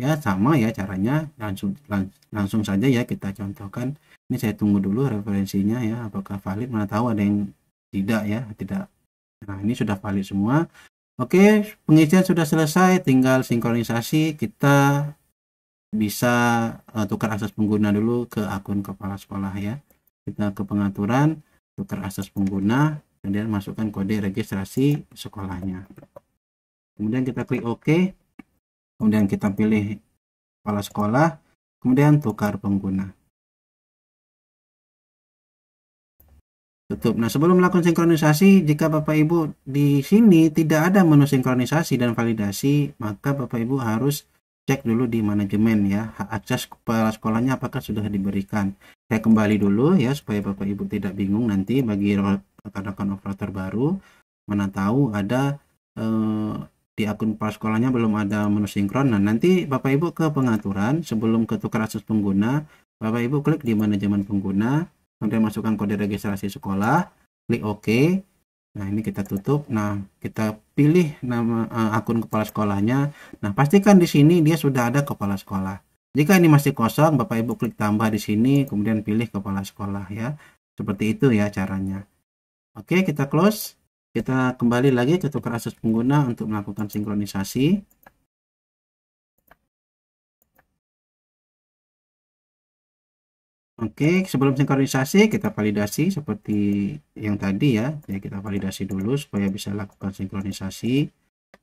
ya sama ya caranya, langsung saja ya kita contohkan. Ini saya tunggu dulu referensinya ya, apakah valid, mana tahu ada yang tidak ya, tidak. Nah, ini sudah valid semua. Oke, pengisian sudah selesai, tinggal sinkronisasi. Kita bisa tukar akses pengguna dulu ke akun kepala sekolah ya. Kita ke pengaturan, tukar akses pengguna, kemudian masukkan kode registrasi sekolahnya. Kemudian kita klik OK, kemudian kita pilih kepala sekolah, kemudian tukar pengguna. Tutup. Nah, sebelum melakukan sinkronisasi, jika Bapak Ibu di sini tidak ada menu sinkronisasi dan validasi, maka Bapak Ibu harus cek dulu di manajemen ya, hak akses kepala sekolahnya apakah sudah diberikan. Saya kembali dulu ya, supaya Bapak Ibu tidak bingung nanti bagi rekan-rekan operator baru, mana tahu ada di akun kepala sekolahnya belum ada menu sinkron. Nah, nanti Bapak Ibu ke pengaturan, sebelum ke tukar akses pengguna, Bapak Ibu klik di manajemen pengguna, kemudian masukkan kode registrasi sekolah, klik OK. Nah, ini kita tutup. Nah, kita pilih nama akun kepala sekolahnya. Nah, pastikan di sini dia sudah ada kepala sekolah. Jika ini masih kosong, Bapak Ibu klik tambah di sini, kemudian pilih kepala sekolah ya. Seperti itu ya caranya. Oke, kita close. Kita kembali lagi ke tukar akses pengguna untuk melakukan sinkronisasi. Oke, sebelum sinkronisasi kita validasi seperti yang tadi ya. Ya, kita validasi dulu supaya bisa lakukan sinkronisasi.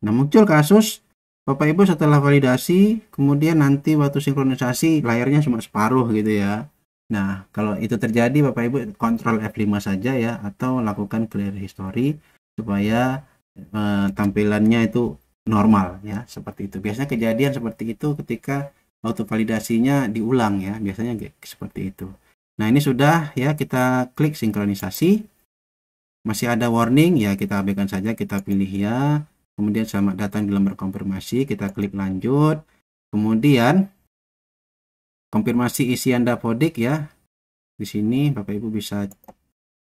Nah, muncul kasus Bapak Ibu setelah validasi, kemudian nanti waktu sinkronisasi layarnya cuma separuh gitu ya. Nah, kalau itu terjadi Bapak Ibu kontrol F5 saja ya, atau lakukan clear history supaya tampilannya itu normal ya, seperti itu. Biasanya kejadian seperti itu ketika waktu validasinya diulang ya, biasanya seperti itu. Nah, ini sudah ya, kita klik sinkronisasi. Masih ada warning ya, kita abaikan saja, kita pilih ya. Kemudian selamat datang di lembar konfirmasi, kita klik lanjut. Kemudian konfirmasi isian Dapodik ya. Di sini Bapak Ibu bisa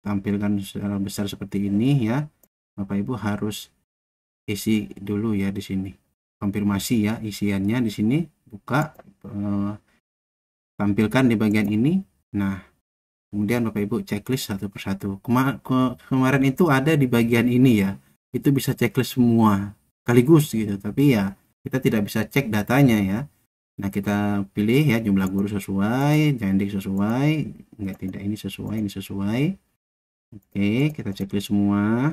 tampilkan secara besar seperti ini ya. Bapak Ibu harus isi dulu ya di sini. Konfirmasi ya isiannya di sini, buka, tampilkan di bagian ini. Nah, kemudian Bapak Ibu checklist satu persatu. Kemarin itu ada di bagian ini ya. Itu bisa checklist semua sekaligus gitu. Tapi ya kita tidak bisa cek datanya ya. Nah, kita pilih ya jumlah guru sesuai, jandik sesuai, enggak, tidak, ini sesuai, ini sesuai. Oke, kita checklist semua.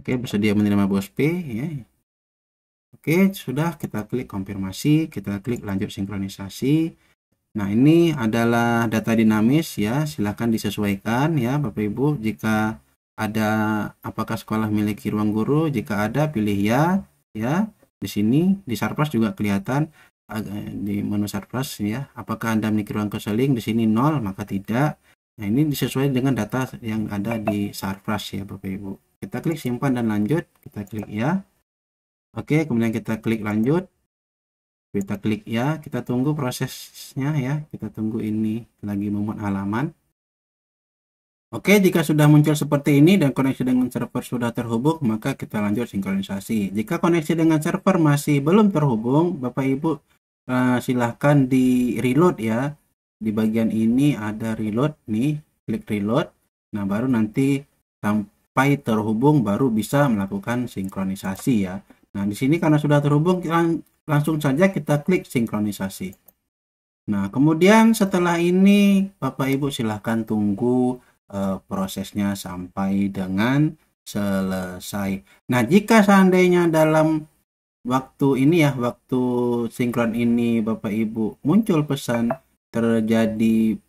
Oke, bersedia menerima BOSP ya. Oke, sudah, kita klik konfirmasi, kita klik lanjut sinkronisasi. Nah, ini adalah data dinamis ya, silahkan disesuaikan ya Bapak Ibu. Jika ada apakah sekolah memiliki ruang guru, jika ada pilih ya. Di sini di Surplus juga kelihatan di menu Surplus ya. Apakah Anda memiliki ruang konseling? Di sini 0, maka tidak. Nah, ini disesuaikan dengan data yang ada di Surplus ya Bapak Ibu. Kita klik simpan dan lanjut, kita klik ya. Oke, kemudian kita klik lanjut. Kita klik ya, kita tunggu prosesnya ya. Kita tunggu ini lagi memuat halaman. Oke, jika sudah muncul seperti ini dan koneksi dengan server sudah terhubung, maka kita lanjut sinkronisasi. Jika koneksi dengan server masih belum terhubung, Bapak Ibu silahkan di reload ya. Di bagian ini ada reload nih, klik reload. Nah, baru nanti sampai terhubung baru bisa melakukan sinkronisasi ya. Nah, di sini karena sudah terhubung, langsung saja kita klik sinkronisasi. Nah, kemudian setelah ini Bapak Ibu silahkan tunggu prosesnya sampai dengan selesai. Nah, jika seandainya dalam waktu ini ya, waktu sinkron ini Bapak Ibu muncul pesan terjadi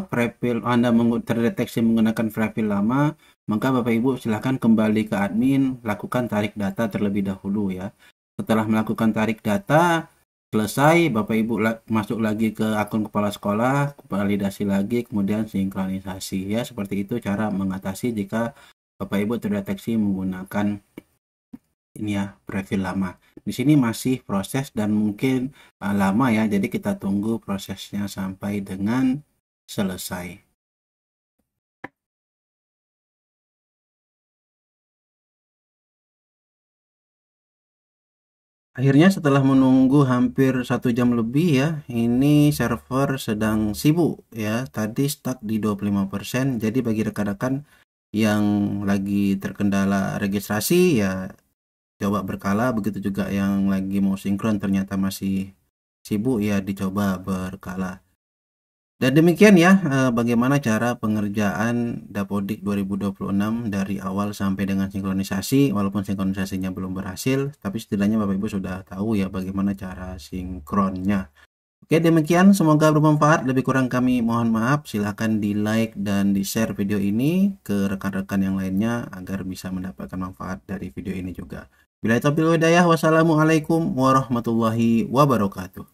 prefill, Anda terdeteksi menggunakan prefill lama, maka Bapak Ibu silahkan kembali ke admin, lakukan tarik data terlebih dahulu ya. Setelah melakukan tarik data selesai, Bapak Ibu masuk lagi ke akun kepala sekolah, validasi lagi, kemudian sinkronisasi ya. Seperti itu cara mengatasi jika Bapak Ibu terdeteksi menggunakan ini ya, profil lama. Di sini masih proses dan mungkin lama ya, jadi kita tunggu prosesnya sampai dengan selesai. Akhirnya setelah menunggu hampir 1 jam lebih ya, ini server sedang sibuk ya. Tadi stuck di 25%. Jadi bagi rekan-rekan yang lagi terkendala registrasi ya, coba berkala. Begitu juga yang lagi mau sinkron ternyata masih sibuk ya, dicoba berkala. Dan demikian ya bagaimana cara pengerjaan Dapodik 2026 dari awal sampai dengan sinkronisasi. Walaupun sinkronisasinya belum berhasil, tapi setidaknya Bapak Ibu sudah tahu ya bagaimana cara sinkronnya. Oke, demikian, semoga bermanfaat. Lebih kurang kami mohon maaf. Silahkan di like dan di share video ini ke rekan-rekan yang lainnya agar bisa mendapatkan manfaat dari video ini juga. Bila itu hidayah, wassalamualaikum warahmatullahi wabarakatuh.